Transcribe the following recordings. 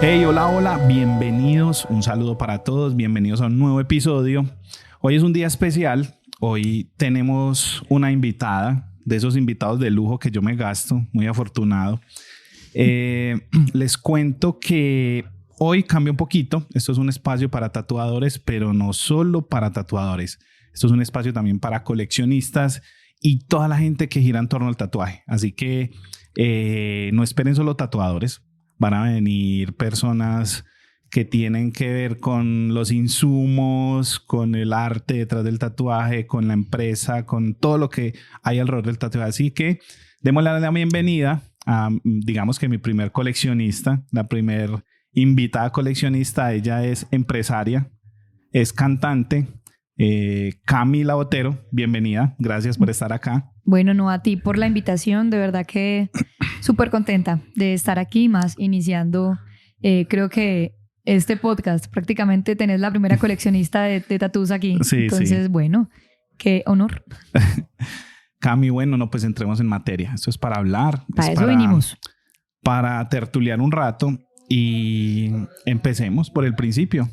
Hey, hola, hola, bienvenidos, un saludo para todos, bienvenidos a un nuevo episodio. Hoy es un día especial, hoy tenemos una invitada, de esos invitados de lujo que yo me gasto, muy afortunado. Les cuento que hoy cambia un poquito, esto es un espacio para tatuadores, pero no solo para tatuadores, esto es un espacio también para coleccionistas y toda la gente que gira en torno al tatuaje, así que no esperen solo tatuadores. Van a venir personas que tienen que ver con los insumos, con el arte detrás del tatuaje, con la empresa, con todo lo que hay alrededor del tatuaje. Así que démosle la bienvenida a, digamos que mi primer coleccionista, la primer invitada coleccionista. Ella es empresaria, es cantante. Camila Botero, bienvenida. Gracias por estar acá. Bueno, no, a ti por la invitación, de verdad que súper contenta de estar aquí, más iniciando, creo que este podcast, prácticamente tenés la primera coleccionista de tatús aquí, Sí, entonces sí. bueno, qué honor. Cami, bueno, no, pues entremos en materia. Esto es para hablar. Para eso vinimos. Para tertuliar un rato y empecemos por el principio.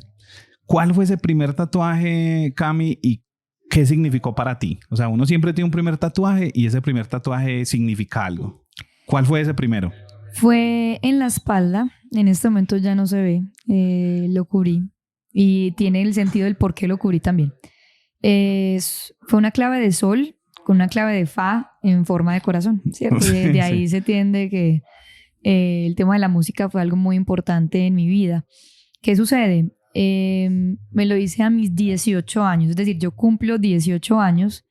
¿Cuál fue ese primer tatuaje, Cami, y qué significó para ti? O sea, uno siempre tiene un primer tatuaje y ese primer tatuaje significa algo. ¿Cuál fue ese primero? Fue en la espalda, en este momento ya no se ve, lo cubrí y tiene el sentido del por qué lo cubrí también. Fue una clave de sol con una clave de fa en forma de corazón, ¿cierto? Sí, De ahí sí. se entiende que el tema de la música fue algo muy importante en mi vida. ¿Qué sucede? Me lo hice a mis 18 años, es decir, yo cumplo 18 años.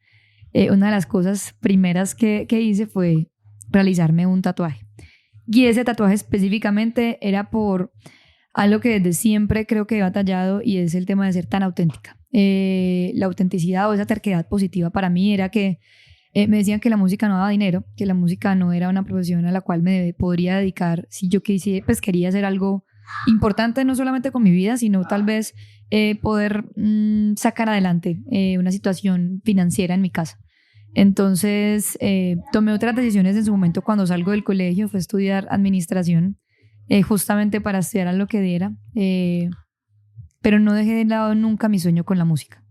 Una de las cosas primeras que hice fue realizarme un tatuaje. Y ese tatuaje específicamente era por algo que desde siempre creo que he batallado, y es el tema de ser tan auténtica. La autenticidad o esa terquedad positiva para mí era que me decían que la música no daba dinero, que la música no era una profesión a la cual me podría dedicar si yo quisiera, pues quería hacer algo importante, no solamente con mi vida, sino tal vez poder sacar adelante una situación financiera en mi casa. Entonces tomé otras decisiones en su momento cuando salgo del colegio. Fue estudiar administración, justamente para estudiar a lo que diera, pero no dejé de lado nunca mi sueño con la música.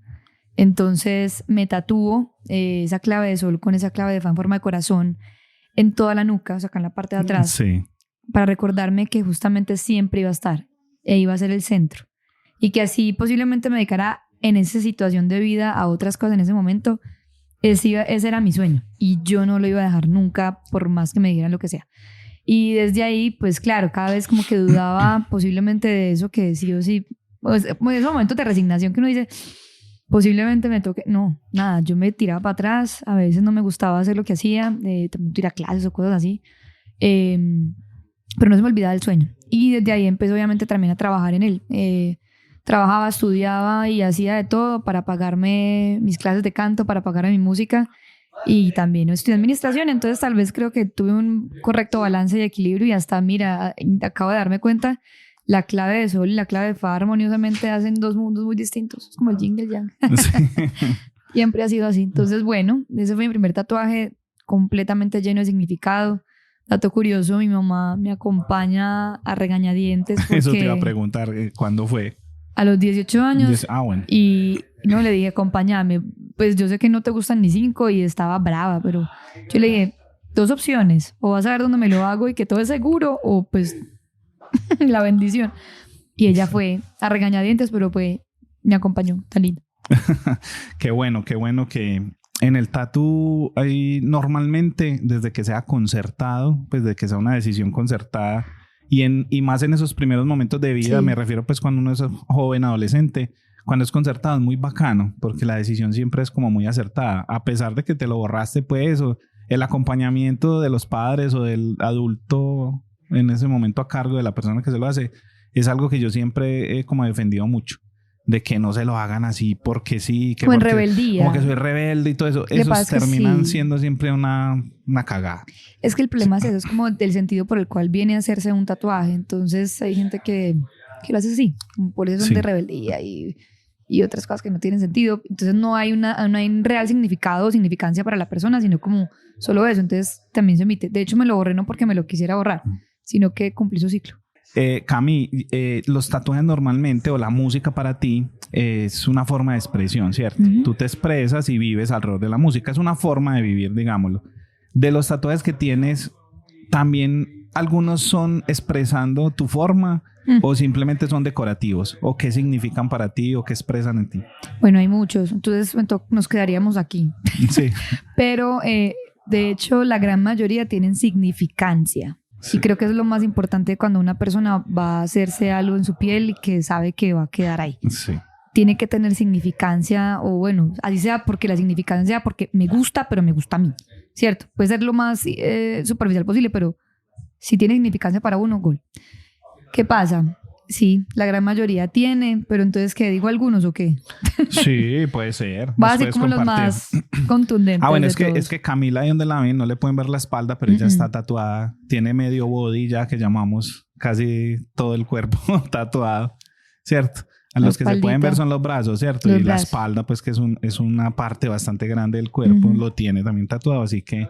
Entonces me tatúo esa clave de sol con esa clave de fa en forma de corazón en toda la nuca, o sea, acá en la parte de atrás, Sí. para recordarme que justamente siempre iba a estar e iba a ser el centro, y que así posiblemente me dedicara en esa situación de vida a otras cosas en ese momento. Ese era mi sueño y yo no lo iba a dejar nunca, por más que me dijeran lo que sea. Y desde ahí, pues claro, cada vez como que dudaba posiblemente de eso, que sí o sí, pues, como esos momentos de resignación que uno dice, posiblemente me toque. No, nada, yo me tiraba para atrás. A veces no me gustaba hacer lo que hacía, también ir a clases o cosas así, pero no se me olvidaba el sueño. Y desde ahí empecé obviamente también a trabajar en él. Trabajaba, estudiaba y hacía de todo para pagarme mis clases de canto, para pagarme mi música, y también estudié administración. Entonces tal vez creo que tuve un correcto balance y equilibrio, y hasta mira, acabo de darme cuenta, la clave de sol y la clave de fa armoniosamente hacen dos mundos muy distintos. Es como el yin y el yang. Sí. Siempre ha sido así. Entonces bueno, ese fue mi primer tatuaje, completamente lleno de significado. Dato curioso, mi mamá me acompaña a regañadientes porque Eso te iba a preguntar, ¿cuándo fue? a los 18 años. Bueno. Y no, le dije, acompáñame, pues yo sé que no te gustan ni 5, y estaba brava, pero yo le dije, dos opciones: o vas a ver dónde me lo hago y que todo es seguro, o pues la bendición. Y ella fue a regañadientes, pero me acompañó, tan lindo. Qué bueno que en el tatú hay normalmente, desde que sea concertado, pues de que sea una decisión concertada, y más en esos primeros momentos de vida, Sí. me refiero pues cuando uno es joven, adolescente, cuando es concertado es muy bacano, porque la decisión siempre es como muy acertada, a pesar de que te lo borraste pues, o el acompañamiento de los padres o del adulto en ese momento a cargo de la persona que se lo hace, es algo que yo siempre he como defendido mucho, de que no se lo hagan así porque sí, que Como en porque, rebeldía. como que soy rebelde y todo eso. Le Esos pasa que terminan sí. siendo siempre una cagada. Es que el problema es eso, es como del sentido por el cual viene a hacerse un tatuaje. Entonces hay gente que lo hace así, como por eso son Sí. de rebeldía y otras cosas que no tienen sentido. Entonces no hay un real significado o significancia para la persona, sino como solo eso. Entonces también se omite. De hecho me lo borré no porque me lo quisiera borrar, sino que cumplí su ciclo. Cami, los tatuajes normalmente o la música para ti es una forma de expresión, ¿cierto? Tú te expresas y vives alrededor de la música. Es una forma de vivir, digámoslo. De los tatuajes que tienes, también algunos son expresando tu forma o simplemente son decorativos o qué significan para ti o qué expresan en ti. Bueno, hay muchos, entonces nos quedaríamos aquí. Sí. Pero de hecho la gran mayoría tienen significancia. Sí. Y creo que es lo más importante cuando una persona va a hacerse algo en su piel y que sabe que va a quedar ahí. Sí. Tiene que tener significancia, o bueno, así sea porque la significancia sea porque me gusta, pero me gusta a mí, ¿cierto? Puede ser lo más superficial posible, pero si tiene significancia para uno, gol. ¿Qué pasa? Sí, la gran mayoría tiene, pero entonces, ¿qué digo algunos o qué? Sí, puede ser. Va a ser como los más contundentes. Bueno, es que Camila, ahí donde la ven, no le pueden ver la espalda, pero ella está tatuada. Tiene medio body ya que llamamos, casi todo el cuerpo tatuado, ¿cierto? A los que se pueden ver son los brazos, ¿cierto? Y la espalda, pues que es una parte bastante grande del cuerpo, lo tiene también tatuado, así que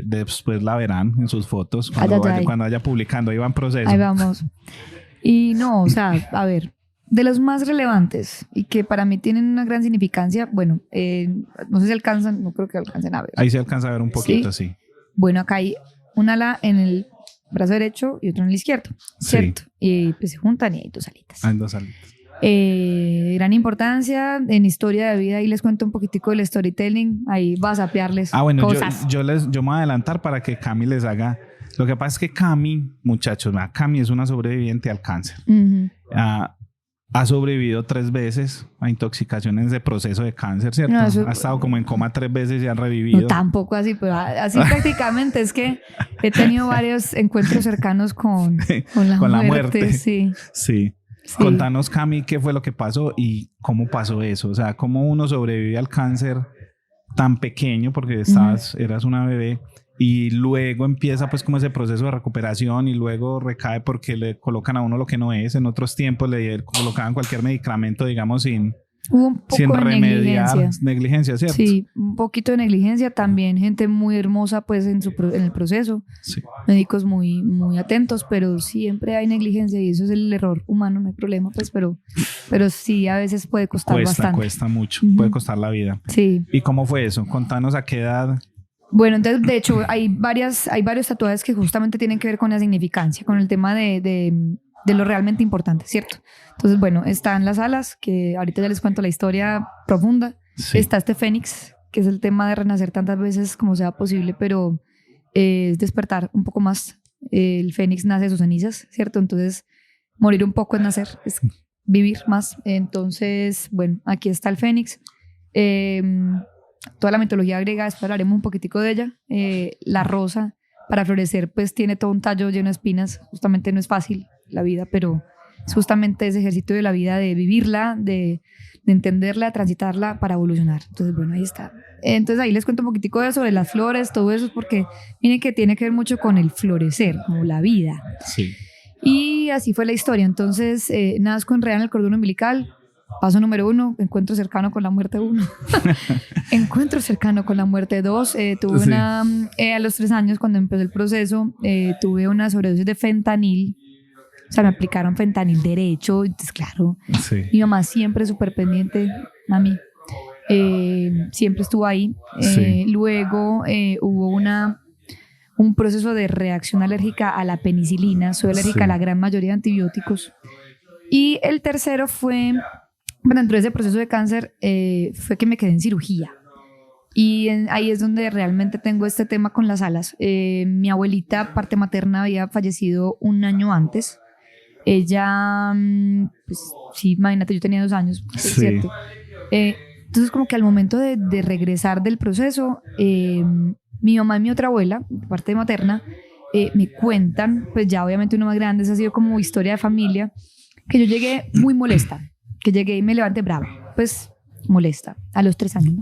después la verán en sus fotos cuando vaya publicando. Ahí va en proceso. Ahí vamos. Y no, o sea, a ver, de los más relevantes y que para mí tienen una gran significancia, bueno, no sé si alcanzan, no creo que alcancen a ver. Ahí se alcanza a ver un poquito, sí. Bueno, acá hay un ala en el brazo derecho y otro en el izquierdo, ¿cierto? Sí. Y pues se juntan y hay dos alitas. Hay dos alitas. Gran importancia en historia de vida. Ahí les cuento un poquitico del storytelling. Ahí vas a sapearles cosas. Yo me voy a adelantar para que Cami les haga. Lo que pasa es que Cami, muchachos, Cami es una sobreviviente al cáncer. Ha sobrevivido 3 veces a intoxicaciones de proceso de cáncer, ¿cierto? No, ha estado como en coma 3 veces y ha revivido. No, tampoco así, pero así prácticamente. Es que he tenido varios encuentros cercanos con la muerte. Sí. Sí. Contanos, Cami, qué fue lo que pasó y cómo pasó eso. O sea, cómo uno sobrevive al cáncer tan pequeño, porque eras una bebé, y luego empieza pues como ese proceso de recuperación y luego recae porque le colocan a uno lo que no es. En otros tiempos le colocaban cualquier medicamento, digamos, sin remediar. Negligencia, ¿cierto? Sí, un poquito de negligencia. También gente muy hermosa pues en el proceso. Sí. Médicos muy, muy atentos, pero siempre hay negligencia y eso es el error humano, no hay problema pues, pero sí a veces puede costar bastante. Cuesta mucho, puede costar la vida. Sí. ¿Y cómo fue eso? Contanos a qué edad. Bueno, entonces de hecho hay varios tatuajes que justamente tienen que ver con la significancia, con el tema de lo realmente importante, ¿cierto? Entonces, bueno, están las alas, que ahorita ya les cuento la historia profunda. Sí. Está este fénix, que es el tema de renacer tantas veces como sea posible, pero es despertar un poco más. El fénix nace de sus cenizas, ¿cierto? Entonces, morir un poco es nacer, es vivir más. Entonces, bueno, aquí está el fénix. Toda la mitología griega, después hablaremos un poquitico de ella. La rosa, para florecer, pues tiene todo un tallo lleno de espinas. Justamente no es fácil la vida, pero es justamente ese ejercicio de la vida, de vivirla, de entenderla, de transitarla para evolucionar. Entonces, bueno, ahí está. Entonces ahí les cuento un poquitico de sobre las flores, todo eso, porque miren que tiene que ver mucho con el florecer, como la vida. Sí. Y así fue la historia. Entonces, nazco enredada en el cordón umbilical. Paso número 1, encuentro cercano con la muerte 1. Encuentro cercano con la muerte 2. Tuve a los 3 años, cuando empezó el proceso, tuve una sobredosis de fentanil. O sea, me aplicaron fentanil derecho. Entonces, claro, mi mamá siempre súper pendiente, mami. Siempre estuvo ahí. Luego hubo un proceso de reacción alérgica a la penicilina. Soy alérgica a la gran mayoría de antibióticos. Y el tercero fue, dentro de ese proceso de cáncer, fue que me quedé en cirugía. Y ahí es donde realmente tengo este tema con las alas. Mi abuelita, parte materna, había fallecido 1 año antes. Ella, pues sí, imagínate, yo tenía 2 años, ¿cierto? Entonces como que al momento de regresar del proceso, mi mamá y mi otra abuela, parte materna, me cuentan, pues ya obviamente uno más grande, esa ha sido como historia de familia, que yo llegué muy molesta, que llegué y me levanté brava, pues molesta, a los 3 años, ¿no?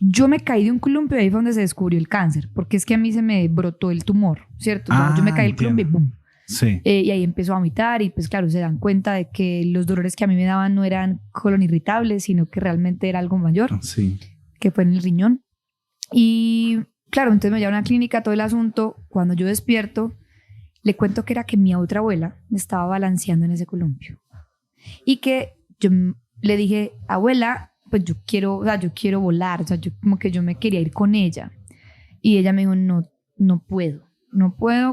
Yo me caí de un columpio y ahí fue donde se descubrió el cáncer, porque es que a mí se me brotó el tumor, ¿cierto? Yo me caí del columpio y ¡boom! Sí. Y ahí empezó a vomitar y pues claro, se dan cuenta de que los dolores que a mí me daban no eran colon irritable, sino que realmente era algo mayor, que fue en el riñón. Y claro, entonces me llevan a una clínica, todo el asunto. Cuando yo despierto, le cuento que era que mi otra abuela me estaba balanceando en ese columpio. Y que yo le dije, abuela, pues yo quiero volar, o sea, yo como que yo me quería ir con ella. Y ella me dijo, no puedo,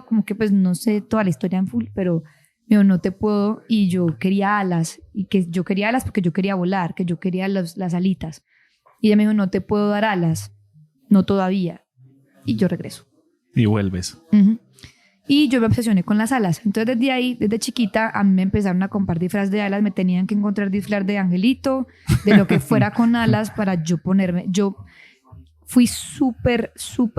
como que pues no sé toda la historia en full, pero me dijo, no te puedo, y yo quería alas, y que yo quería alas porque yo quería volar, que yo quería las alitas. Y ella me dijo, no te puedo dar alas, no todavía. Y yo regreso. Y vuelves. Uh-huh. Y yo me obsesioné con las alas. Entonces desde ahí, desde chiquita, a mí me empezaron a comprar disfraz de alas, me tenían que encontrar disfraz de angelito, de lo que fuera con alas para yo ponerme. Yo fui súper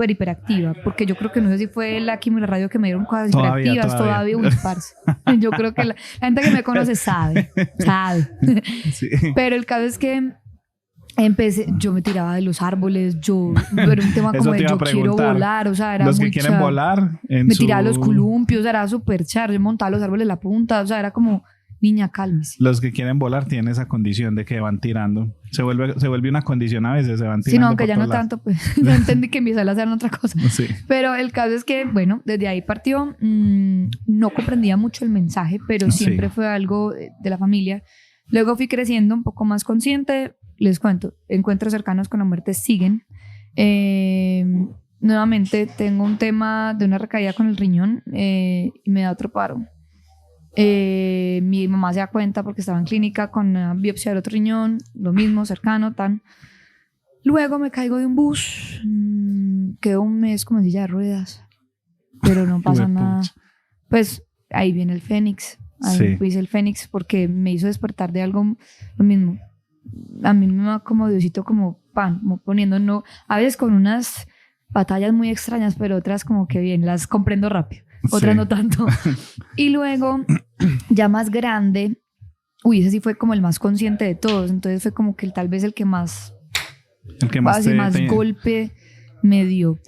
hiperactiva, porque yo creo que no sé si fue la quimio y la radio que me dieron cosas hiperactivas, todavía uy, parce. Yo creo que la gente que me conoce sabe. Sí. Pero el caso es que yo me tiraba de los árboles, era un tema como de yo quiero volar, o sea, era los que quieren volar me tiraba los columpios, era súper charro, yo montaba los árboles en la punta, o sea, era como, niña, cálmese. Los que quieren volar tienen esa condición de que van tirando, se vuelve una condición a veces, se van tirando. Sí, no, aunque ya no tanto, pues, ya entendí que mis alas eran otra cosa. Sí. Pero el caso es que, bueno, desde ahí partió, no comprendía mucho el mensaje, pero siempre fue algo de la familia. Luego fui creciendo un poco más consciente. Les cuento, encuentros cercanos con la muerte siguen. Nuevamente tengo un tema de una recaída con el riñón y me da otro paro. Mi mamá se da cuenta porque estaba en clínica con una biopsia del otro riñón, lo mismo, cercano, tan. Luego me caigo de un bus, quedo un mes como en silla de ruedas, pero no pasa nada. Pues ahí viene el Fénix, hice el Fénix porque me hizo despertar de algo, lo mismo. A mí me va como Diosito como pan, como poniendo, no, a veces con unas batallas muy extrañas, pero otras como que bien, las comprendo rápido, otras no tanto. Y luego, ya más grande, ese sí fue como el más consciente de todos, entonces fue como que tal vez el que más golpe me dio.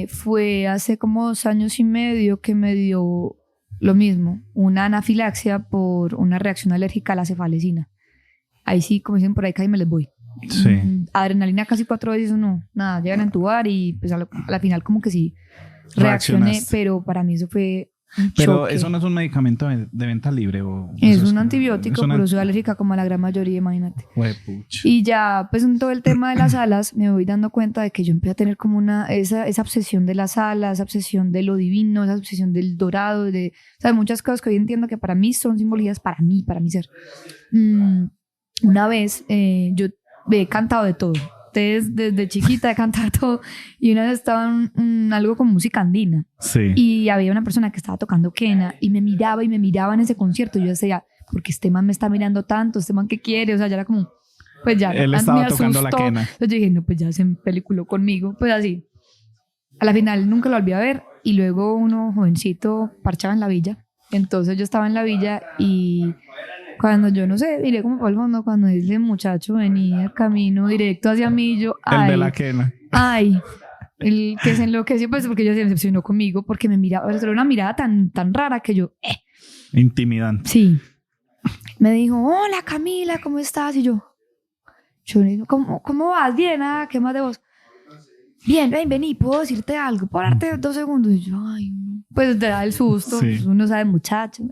Fue hace como 2 años y medio que me dio lo mismo, una anafilaxia por una reacción alérgica a la cefalecina. Ahí sí, como dicen por ahí, casi me les voy. Sí. Adrenalina casi 4 veces o no, nada, llegan a entubar y pues a la final como que sí reaccioné, pero para mí eso fue un pero choque. eso no es un medicamento de venta libre es un antibiótico, pero soy alérgica como a la gran mayoría, imagínate. Y ya pues en todo el tema de las alas me voy dando cuenta de que yo empecé a tener como esa obsesión de las alas, esa obsesión de lo divino, esa obsesión del dorado, o sea, muchas cosas que hoy entiendo que para mí son simbologías para mi ser. Una vez yo he cantado de todo. Desde chiquita he cantado todo. Y una vez estaba en algo con música andina. Sí. Y había una persona que estaba tocando quena y me miraba en ese concierto. Y yo decía, ¿por qué este man me está mirando tanto? ¿Este man qué quiere? O sea, ya era como, pues ya. Él estaba tocando la quena. Entonces yo dije, no, pues ya se peliculó conmigo. Pues así. A la final nunca lo volví a ver. Y luego uno jovencito parchaba en la villa. Entonces yo estaba en la villa y cuando yo no sé, miré como por el fondo, cuando ese muchacho venía camino directo hacia mí, yo, el de la quena. Ay, el que se enloqueció, pues porque yo se decepcionó conmigo, porque me miraba, era una mirada tan rara que yo, Intimidante. Sí. Me dijo, hola Camila, ¿cómo estás? Y yo le digo, ¿cómo vas? Bien, ¿qué más de vos? Bien, vení, ¿puedo decirte algo? ¿Puedo darte 2 segundos? Y yo, ay, no. Pues te da el susto, Sí. pues uno sabe, muchacho.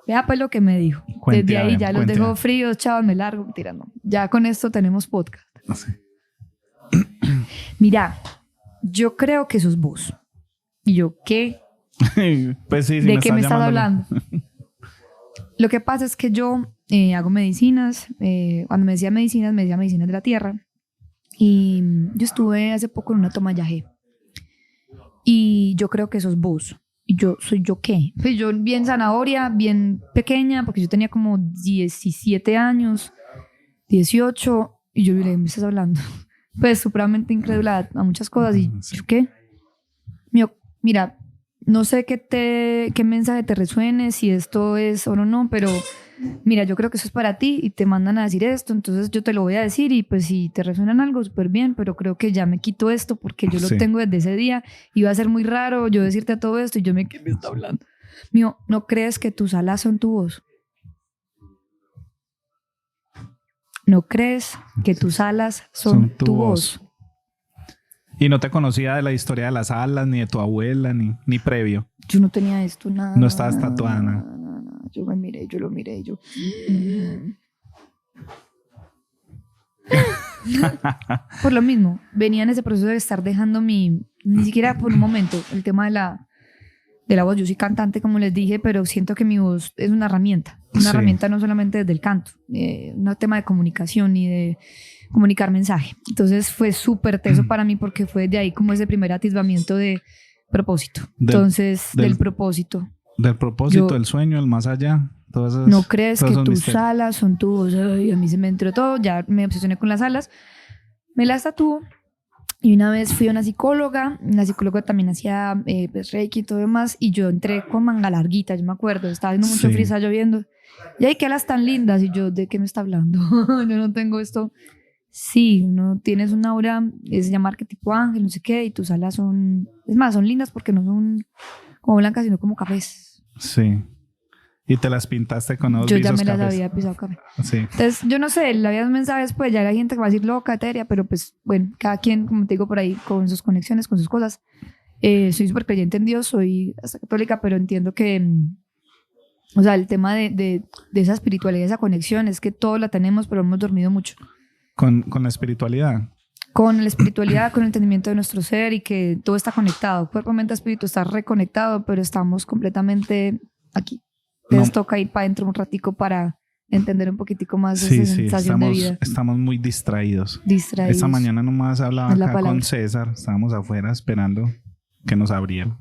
Vea pues lo que me dijo. Desde ahí ya los dejo fríos, chavos, me largo, tirando. Ya con esto tenemos podcast. Sí. Mira, yo creo que sos vos. Y yo, ¿qué? Pues sí, ¿de qué me estás hablando? Lo que pasa es que yo hago medicinas. Cuando me decía medicinas de la tierra. Y yo estuve hace poco en una toma de yagé. Y yo creo que sos vos. ¿Y soy yo qué? Pues yo bien zanahoria, bien pequeña, porque yo tenía como 17 años, 18, y yo le me estás hablando. Pues supremamente incrédula a muchas cosas. ¿Y yo qué? Mira, no sé qué mensaje te resuene, si esto es o no, pero mira, yo creo que eso es para ti y te mandan a decir esto, entonces yo te lo voy a decir y pues si te resuenan algo, súper bien, pero creo que ya me quito esto porque yo lo tengo desde ese día y va a ser muy raro yo decirte todo esto y ¿qué me está hablando? Mío, ¿no crees que tus alas son tu voz? ¿No crees que tus alas son tu voz? ¿Y no te conocía de la historia de las alas, ni de tu abuela, ni previo? Yo no tenía esto, nada. No estabas tatuada, nada. Yo lo miré y yo... Por lo mismo, venía en ese proceso de estar dejando ni siquiera por un momento, el tema de la voz. Yo soy cantante, como les dije, pero siento que mi voz es una herramienta. Una herramienta no solamente desde el canto, un tema de comunicación y de comunicar mensaje. Entonces fue súper teso para mí porque fue de ahí como ese primer atisbamiento de propósito. Del propósito. Del propósito, del sueño, el más allá. No crees que tus alas son tu voz. Ay, a mí se me entró todo, ya me obsesioné con las alas. Me las tatúo. Y una vez fui a una psicóloga, la psicóloga también hacía reiki y todo demás, y yo entré con manga larguita, yo me acuerdo, estaba haciendo mucho frío, estaba lloviendo, y hay que alas tan lindas, y yo, ¿de qué me está hablando? Yo no tengo esto. Sí, no tienes una aura, se llama arquetipo ángel, no sé qué, y tus alas son, es más, son lindas porque no son como blancas, sino como cafés. Sí. Y te las pintaste con los Yo ya me cafés. las había pisado café. Sí. Entonces, yo no sé, la vida de mensajes, pues ya hay gente que va a decir loca, etérea, pero pues bueno, cada quien, como te digo por ahí, con sus conexiones, con sus cosas. Soy súper creyente en Dios, soy hasta católica, pero entiendo que, o sea, el tema de esa espiritualidad, esa conexión, es que todos la tenemos, pero hemos dormido mucho. Con la espiritualidad. Con la espiritualidad, con el entendimiento de nuestro ser y que todo está conectado. Cuerpo, mente, espíritu está reconectado, pero estamos completamente aquí. Entonces toca ir para adentro un ratico para entender un poquitico más de esa sensación de vida. Estamos muy distraídos. Distraídos. Esta mañana nomás hablaba acá con César. Estábamos afuera esperando que nos abrieran.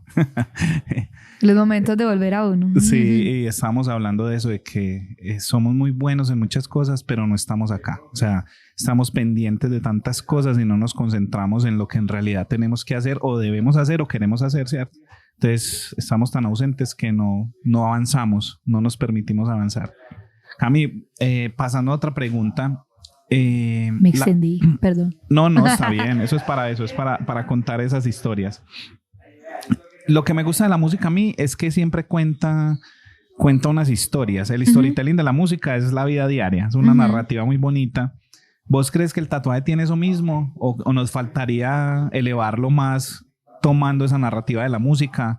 Los momentos de volver a uno. Sí, y estábamos hablando de eso, de que somos muy buenos en muchas cosas, pero no estamos acá. O sea, estamos pendientes de tantas cosas y no nos concentramos en lo que en realidad tenemos que hacer o debemos hacer o queremos hacer, ¿cierto? Entonces, estamos tan ausentes que no avanzamos, no nos permitimos avanzar. Cami, pasando a otra pregunta. Me extendí, perdón. No, está bien. Eso es para contar esas historias. Lo que me gusta de la música a mí es que siempre cuenta unas historias. El storytelling de la música es la vida diaria. Es una narrativa muy bonita. ¿Vos crees que el tatuaje tiene eso mismo? ¿O nos faltaría elevarlo más tomando esa narrativa de la música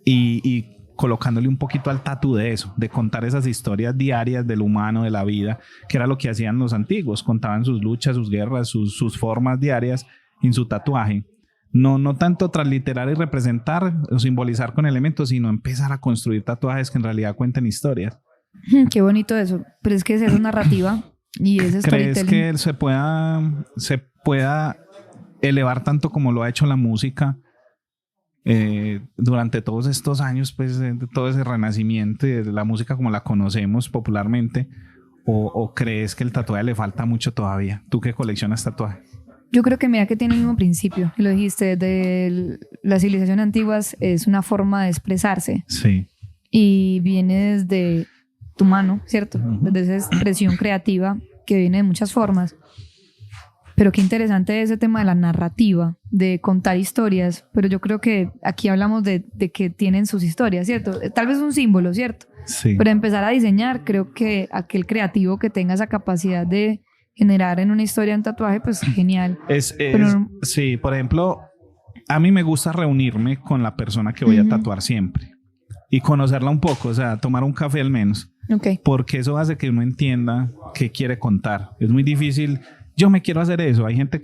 y colocándole un poquito al tatu de eso, de contar esas historias diarias del humano, de la vida, que era lo que hacían los antiguos? Contaban sus luchas, sus guerras, sus formas diarias en su tatuaje. No tanto transliterar y representar o simbolizar con elementos, sino empezar a construir tatuajes que en realidad cuenten historias. Qué bonito eso. Pero es que es esa narrativa y ese storytelling. ¿Crees que se pueda elevar tanto como lo ha hecho la música durante todos estos años, pues, de todo ese renacimiento de la música como la conocemos popularmente? ¿O crees que el tatuaje le falta mucho todavía? ¿Tú que coleccionas tatuajes? Yo creo que mira que tiene el mismo principio. Lo dijiste, de las civilizaciones antiguas es una forma de expresarse. Sí. Y viene desde tu mano, ¿cierto? Desde esa expresión creativa que viene de muchas formas. Pero qué interesante ese tema de la narrativa, de contar historias. Pero yo creo que aquí hablamos de que tienen sus historias, ¿cierto? Tal vez un símbolo, ¿cierto? Sí. Pero empezar a diseñar, creo que aquel creativo que tenga esa capacidad de generar en una historia un tatuaje, pues genial. Sí, por ejemplo, a mí me gusta reunirme con la persona que voy a tatuar siempre y conocerla un poco, o sea, tomar un café al menos. Okay. Porque eso hace que uno entienda qué quiere contar. Es muy difícil. Yo me quiero hacer eso. Hay gente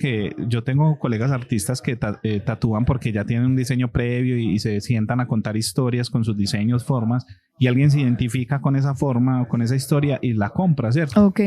yo tengo colegas artistas que tatúan porque ya tienen un diseño previo y se sientan a contar historias con sus diseños, formas, y alguien se identifica con esa forma o con esa historia y la compra, ¿cierto? Ok.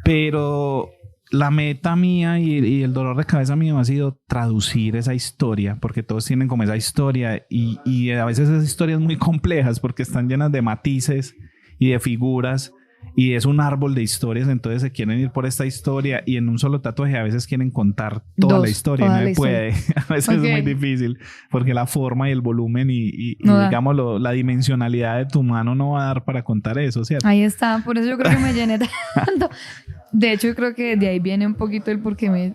Pero la meta mía y el dolor de cabeza mío ha sido traducir esa historia, porque todos tienen como esa historia y a veces esas historias muy complejas porque están llenas de matices y de figuras y es un árbol de historias, entonces se quieren ir por esta historia y en un solo tatuaje a veces quieren contar toda la historia y no se puede. A veces es muy difícil porque la forma y el volumen y digamos la dimensionalidad de tu mano no va a dar para contar eso, ¿cierto? Ahí está, por eso yo creo que me llené tanto. De hecho, yo creo que de ahí viene un poquito el por qué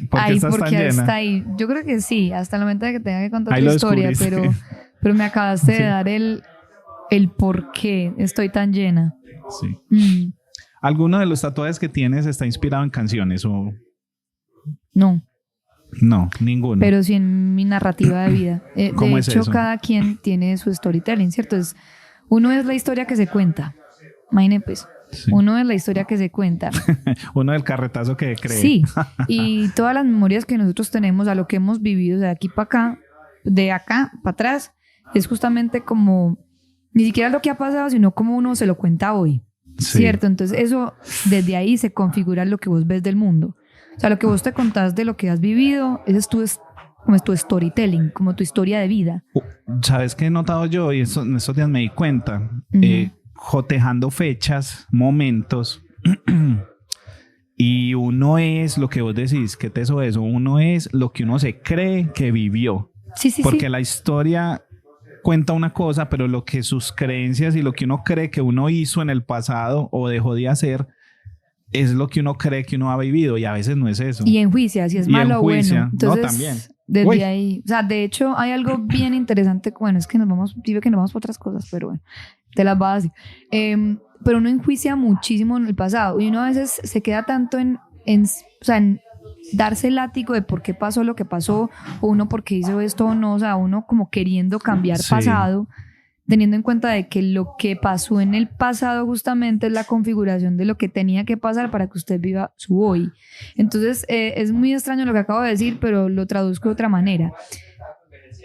porque está ahí. Yo creo que sí, hasta el momento de que tenga que contar tu historia, pero me acabaste de dar el por qué estoy tan llena. Sí. ¿Alguno de los tatuajes que tienes está inspirado en canciones o...? No. No, ninguno. Pero sí en mi narrativa de vida. ¿Cómo De es hecho, eso? cada quien tiene su storytelling, ¿cierto? Uno es la historia que se cuenta. Imagínate, pues. Sí. Uno es la historia que se cuenta. Uno del carretazo que cree. Sí. Y todas las memorias que nosotros tenemos a lo que hemos vivido de aquí para acá, de acá para atrás, es justamente como, ni siquiera lo que ha pasado, sino como uno se lo cuenta hoy. Sí. ¿Cierto? Entonces eso, desde ahí se configura lo que vos ves del mundo. O sea, lo que vos te contás de lo que has vivido, ese es como es tu storytelling, como tu historia de vida. ¿Sabes qué he notado yo? Y en estos días me di cuenta. Jotejando fechas, momentos. Y uno es lo que vos decís, ¿qué te eso? Uno es lo que uno se cree que vivió. Sí, sí, Porque sí. la historia cuenta una cosa, pero lo que sus creencias y lo que uno cree que uno hizo en el pasado o dejó de hacer es lo que uno cree que uno ha vivido, y a veces no es eso. Y enjuicia si es Y malo o enjuicia. bueno. Entonces, No, también. desde Uy. ahí, o sea, de hecho hay algo bien interesante, bueno, es que nos vamos por otras cosas, pero bueno, te las voy a decir. Pero uno enjuicia muchísimo en el pasado y uno a veces se queda tanto en darse el látigo de por qué pasó lo que pasó, o uno por qué hizo esto o no, o sea, uno como queriendo cambiar Sí. pasado, teniendo en cuenta de que lo que pasó en el pasado justamente es la configuración de lo que tenía que pasar para que usted viva su hoy. Entonces, es muy extraño lo que acabo de decir, pero lo traduzco de otra manera.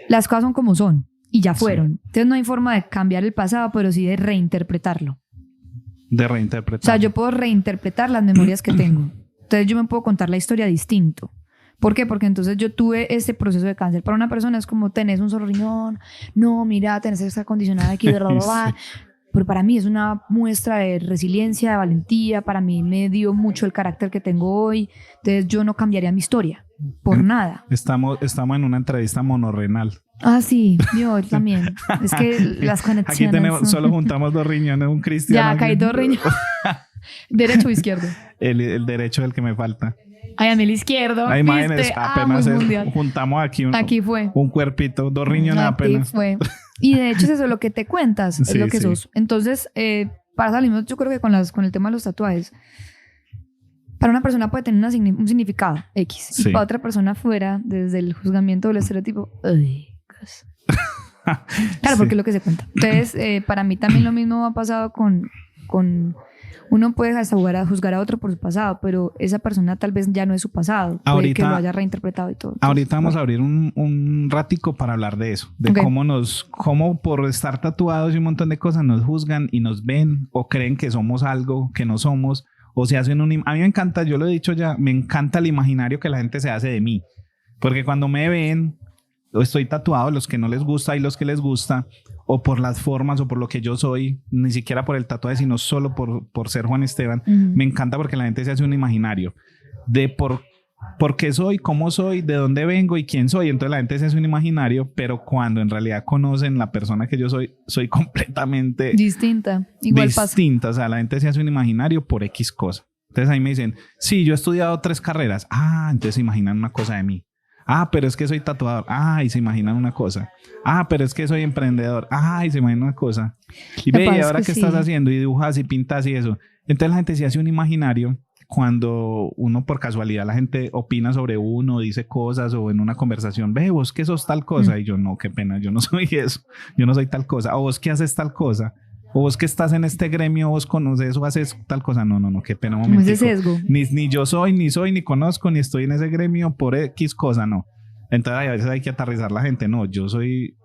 Las cosas son como son y ya fueron. Sí. Entonces no hay forma de cambiar el pasado, pero sí de reinterpretarlo. De reinterpretar. O sea, yo puedo reinterpretar las memorias que tengo. Entonces yo me puedo contar la historia distinto. ¿Por qué? Porque entonces yo tuve este proceso de cáncer. Para una persona es como tenés un solo riñón, no, mira, tenés esta condicionada aquí, bla, bla, bla. Sí. Pero para mí es una muestra de resiliencia, de valentía. Para mí me dio mucho el carácter que tengo hoy. Entonces yo no cambiaría mi historia por nada. Estamos en una entrevista monorrenal. Ah, sí, yo también. Es que las conexiones. Aquí solo juntamos 2 riñones, un cristiano. Ya, acá hay 2 riñones. ¿Derecho o izquierdo? El derecho es el que me falta. Ay, a mí el izquierdo. Hay imágenes, apenas juntamos aquí fue un cuerpito, 2 riñones apenas. Fue. Y de hecho es eso lo que te cuentas, es sí, lo que sí. sos. Entonces, para salir, yo creo que con el tema de los tatuajes, para una persona puede tener un significado X. Sí. Y para otra persona fuera, desde el juzgamiento o el estereotipo, claro, sí. Porque es lo que se cuenta. Entonces, para mí también lo mismo ha pasado con uno puede hasta juzgar a otro por su pasado, pero esa persona tal vez ya no es su pasado, puede que lo haya reinterpretado y todo. Entonces, ahorita vamos a abrir un ratico para hablar de eso, de cómo por estar tatuados y un montón de cosas nos juzgan y nos ven o creen que somos algo que no somos, o se hacen a mí me encanta, yo lo he dicho ya, me encanta el imaginario que la gente se hace de mí, porque cuando me ven, estoy tatuado, los que no les gusta y los que les gusta, o por las formas o por lo que yo soy, ni siquiera por el tatuaje, sino solo por ser Juan Esteban. Me encanta porque la gente se hace un imaginario de por qué soy, cómo soy, de dónde vengo y quién soy. Entonces la gente se hace un imaginario, pero cuando en realidad conocen la persona que yo soy completamente distinta. Igual distinta. O sea, la gente se hace un imaginario por X cosa. Entonces ahí me dicen, sí, yo he estudiado 3 carreras. Ah, entonces se imaginan una cosa de mí. Ah, pero es que soy tatuador. Ah, y se imaginan una cosa. Ah, pero es que soy emprendedor. Ah, y se imaginan una cosa. Y ve, ¿y ahora qué estás haciendo? Y dibujas y pintas y eso. Entonces la gente se hace un imaginario cuando uno por casualidad la gente opina sobre uno, dice cosas o en una conversación, ve, vos que sos tal cosa. Y yo, no, qué pena, yo no soy eso. Yo no soy tal cosa. O vos que haces tal cosa. O vos que estás en este gremio, vos conoces o haces tal cosa. No, qué pena, un momentico. Ese sesgo. Ni yo soy, ni conozco, ni estoy en ese gremio por X cosa, no. Entonces a veces hay que aterrizar la gente. No, yo soy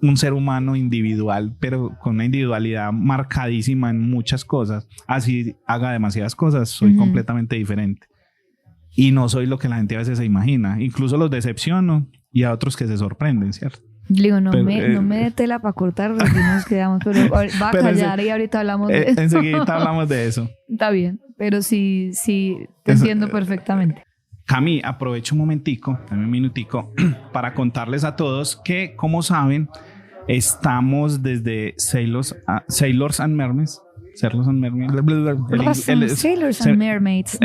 un ser humano individual, pero con una individualidad marcadísima en muchas cosas. Así haga demasiadas cosas, soy completamente diferente. Y no soy lo que la gente a veces se imagina. Incluso los decepciono y a otros que se sorprenden, ¿cierto? Digo, no me dé tela para cortar, porque nos quedamos, pero va a callar y ahorita hablamos de eso. Enseguida hablamos de eso. Está bien, pero sí, te entiendo perfectamente. Cami, aprovecho un momentico, dame un minutico, para contarles a todos que, como saben, estamos desde Sailors and Mermaids. Sailors and Mermaids.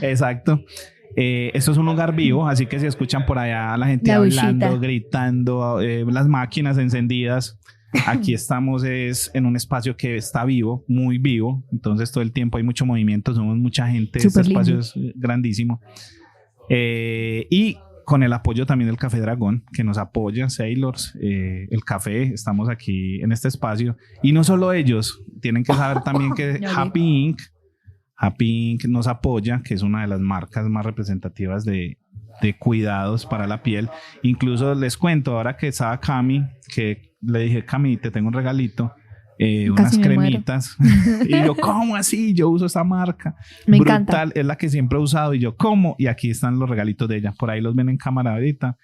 Exacto. Esto es un lugar vivo, así que si escuchan por allá a la gente hablando, gritando, las máquinas encendidas, aquí estamos en un espacio que está vivo, muy vivo, entonces todo el tiempo hay mucho movimiento, somos mucha gente, este espacio es grandísimo. Y con el apoyo también del Café Dragón, que nos apoya, Sailors, el café, estamos aquí en este espacio. Y no solo ellos, tienen que saber también que Happy Inc. nos apoya, que es una de las marcas más representativas de cuidados para la piel. Incluso les cuento, ahora que estaba Cami, que le dije, Cami, te tengo un regalito, unas cremitas. Y yo, ¿cómo así? Yo uso esa marca. Me Brutal, encanta. es la que siempre he usado. Y yo, ¿cómo? Y aquí están los regalitos de ella. Por ahí los ven en cámara ahorita.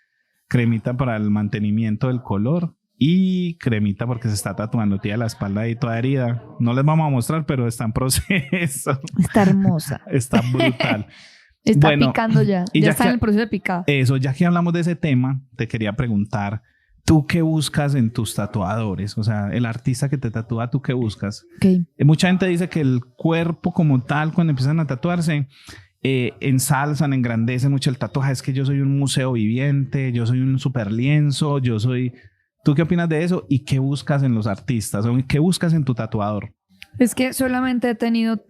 Cremita para el mantenimiento del color y cremita porque se está tatuando. Tiene la espalda ahí toda herida. No les vamos a mostrar, pero está en proceso. Está hermosa. Está brutal. Está bueno, picando ya. Y ya está en el proceso de picado. Eso, ya que hablamos de ese tema, te quería preguntar, ¿tú qué buscas en tus tatuadores? O sea, el artista que te tatúa, ¿tú qué buscas? Okay. Mucha gente dice que el cuerpo como tal, cuando empiezan a tatuarse, ensalzan, engrandecen mucho el tatuaje. Es que yo soy un museo viviente, yo soy un super lienzo, yo soy... ¿Tú qué opinas de eso? ¿Y qué buscas en los artistas? ¿O qué buscas en tu tatuador? Es que solamente he tenido...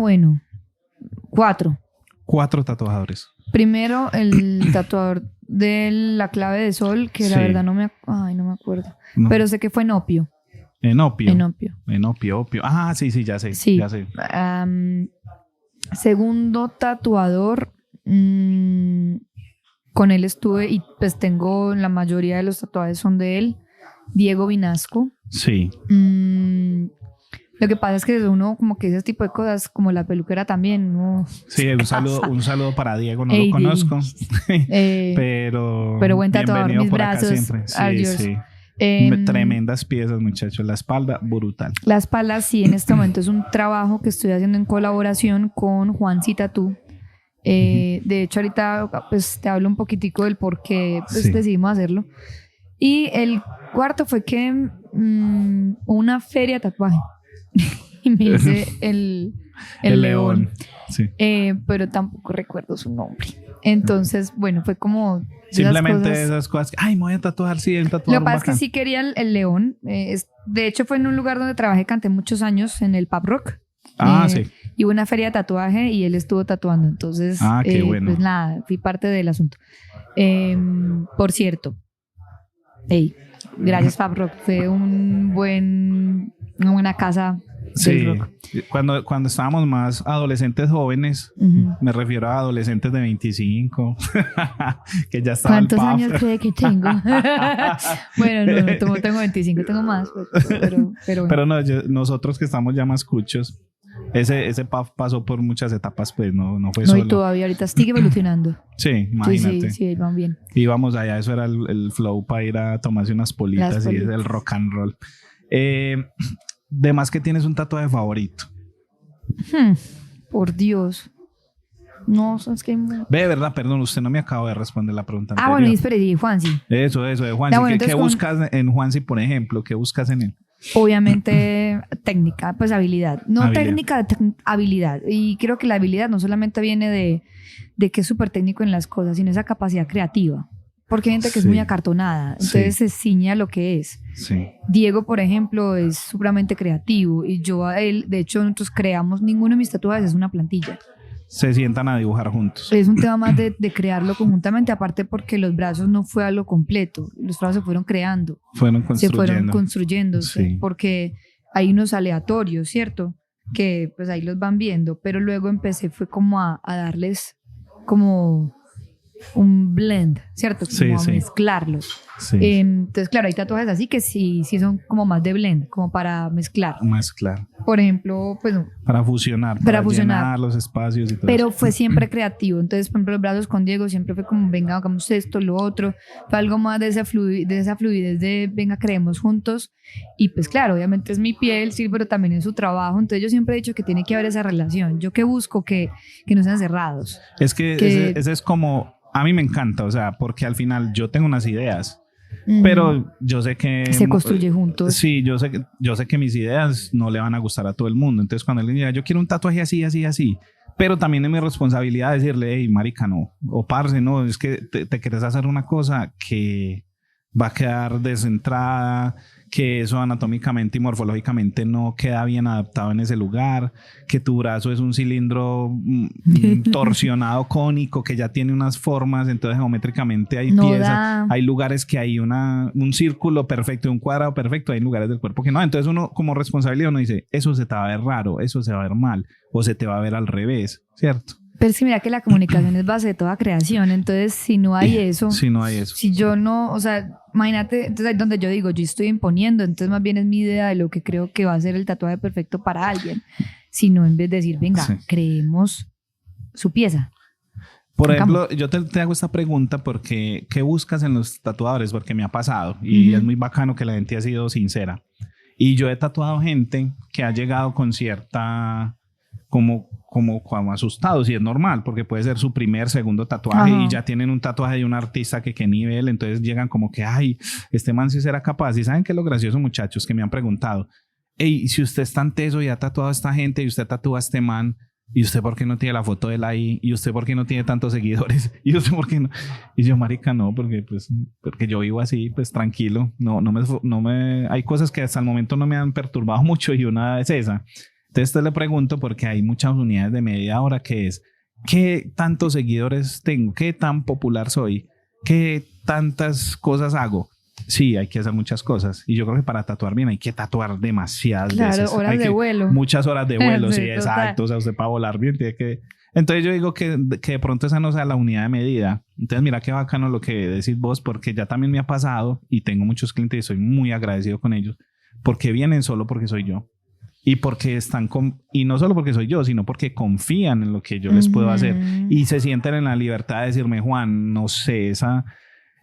bueno, 4. 4 tatuadores. Primero, el tatuador de la clave de sol, que la verdad no me acuerdo. No. Pero sé que fue en Opio. En Opio. En Opio. Ah, sí, ya sé. Sí. Ya sé. Segundo tatuador, con él estuve y pues tengo la mayoría de los tatuajes son de él. Diego Vinasco. Sí. Lo que pasa es que uno como que ese tipo de cosas, como la peluquera también, ¿no? Sí, un saludo para Diego, no lo conozco. Pero buen tatuador, mis brazos. Sí. Tremendas piezas, muchachos. La espalda, brutal. La espalda, sí, en este momento es un trabajo que estoy haciendo en colaboración con Juansi Tatú. De hecho, ahorita pues te hablo un poquitico del por qué pues, decidimos hacerlo. Y el cuarto fue que una feria de tatuaje. Y me hice el león. Sí. Pero tampoco recuerdo su nombre. Entonces, bueno, fue como... Simplemente esas cosas. Ay, me voy a tatuar, sí, el tatuador. Lo que pasa es que sí quería el león. De hecho, fue en un lugar donde trabajé, canté muchos años, en el Pub Rock. Sí. Y hubo una feria de tatuaje y él estuvo tatuando. Entonces, qué bueno. Pues nada, fui parte del asunto. Por cierto, gracias Pub Rock. Fue una buena casa. Sí, cuando estábamos más adolescentes jóvenes, me refiero a adolescentes de 25, que ya estaban. ¿Cuántos años cree que tengo? Bueno, no tengo 25, tengo más, pero no, nosotros que estamos ya más cuchos, ese PAF pasó por muchas etapas, pues no fue solo. Y todavía ahorita sigue evolucionando. Sí, imagínate. Sí, van bien. Íbamos allá, eso era el flow para ir a tomarse unas politas y el rock and roll. De más que tienes un tatuaje favorito. Por Dios. No, es que... verdad, perdón, usted no me acaba de responder la pregunta anterior. Bueno, espere, Juansi. Eso, de Juansi. ¿Qué buscas en Juansi, por ejemplo? ¿Qué buscas en él? Obviamente técnica, pues habilidad. Técnica, habilidad. Y creo que la habilidad no solamente viene de que es súper técnico en las cosas, sino esa capacidad creativa. Porque hay gente que es muy acartonada, entonces se ciña a lo que es. Sí. Diego, por ejemplo, es supremamente creativo y yo a él, de hecho, nosotros creamos, ninguno de mis tatuajes es una plantilla. Se sientan a dibujar juntos. Es un tema más de crearlo conjuntamente, aparte porque los brazos no fue algo completo, los brazos se fueron creando. Se fueron construyendo, porque hay unos aleatorios, ¿cierto? Que pues ahí los van viendo, pero luego empecé fue como a darles como un blend, ¿cierto? Como a mezclarlos. Sí. Entonces, claro, hay tatuajes así que sí son como más de blend, como para mezclar. Por ejemplo, pues... Para fusionar. Para llenar los espacios y todo. Pero fue siempre creativo. Entonces, por ejemplo, los brazos con Diego siempre fue como, venga, hagamos esto, lo otro. Fue algo más de esa fluidez de, venga, creemos juntos. Y pues claro, obviamente es mi piel, sí, pero también es su trabajo. Entonces yo siempre he dicho que tiene que haber esa relación. Yo que busco que no sean cerrados. Es que ese es como... A mí me encanta, o sea, porque al final yo tengo unas ideas, pero yo sé que... Se construye juntos. Sí, yo sé que mis ideas no le van a gustar a todo el mundo. Entonces cuando él diga, yo quiero un tatuaje así, pero también es mi responsabilidad decirle, hey, marica, no, o parce, no, es que te quieres hacer una cosa que va a quedar descentrada, que eso anatómicamente y morfológicamente no queda bien adaptado en ese lugar, que tu brazo es un cilindro torsionado cónico que ya tiene unas formas, entonces geométricamente hay piezas, hay lugares que hay un círculo perfecto, un cuadrado perfecto, hay lugares del cuerpo que no. Entonces uno como responsabilidad uno dice, eso se te va a ver raro, eso se va a ver mal o se te va a ver al revés, ¿cierto? Pero es que mira que la comunicación es base de toda creación, entonces si no hay eso, si yo no, o sea, imagínate, entonces ahí donde yo digo, yo estoy imponiendo, entonces más bien es mi idea de lo que creo que va a ser el tatuaje perfecto para alguien, sino en vez de decir, venga, creemos su pieza. Por ejemplo, yo te hago esta pregunta porque, ¿qué buscas en los tatuadores? Porque me ha pasado y es muy bacano que la gente ha sido sincera. Y yo he tatuado gente que ha llegado con cierta, como asustados, y es normal porque puede ser su primer, segundo tatuaje y ya tienen un tatuaje de un artista que qué nivel, entonces llegan como que ay, este man sí será capaz. Y saben que lo gracioso, muchachos, que me han preguntado, hey, si usted es tan teso y ha tatuado a esta gente y usted tatúa a este man, ¿y usted por qué no tiene la foto de él ahí? ¿Y usted por qué no tiene tantos seguidores? ¿Y usted por qué no? Y yo, marica, no, porque yo vivo así, pues tranquilo, no me hay cosas que hasta el momento no me han perturbado mucho y una es esa. Entonces te le pregunto porque hay muchas unidades de medida ahora que es ¿qué tantos seguidores tengo? ¿Qué tan popular soy? ¿Qué tantas cosas hago? Sí, hay que hacer muchas cosas y yo creo que para tatuar bien hay que tatuar demasiadas veces. Horas de vuelo. Muchas horas de vuelo, sí, total. exacto. O sea, usted para volar bien tiene que... Entonces yo digo que de pronto esa no sea la unidad de medida. Entonces mira qué bacano lo que decís vos, porque ya también me ha pasado y tengo muchos clientes y soy muy agradecido con ellos porque vienen solo porque soy yo. Y porque están y no solo porque soy yo, sino porque confían en lo que yo les puedo hacer y se sienten en la libertad de decirme, Juan, no sé,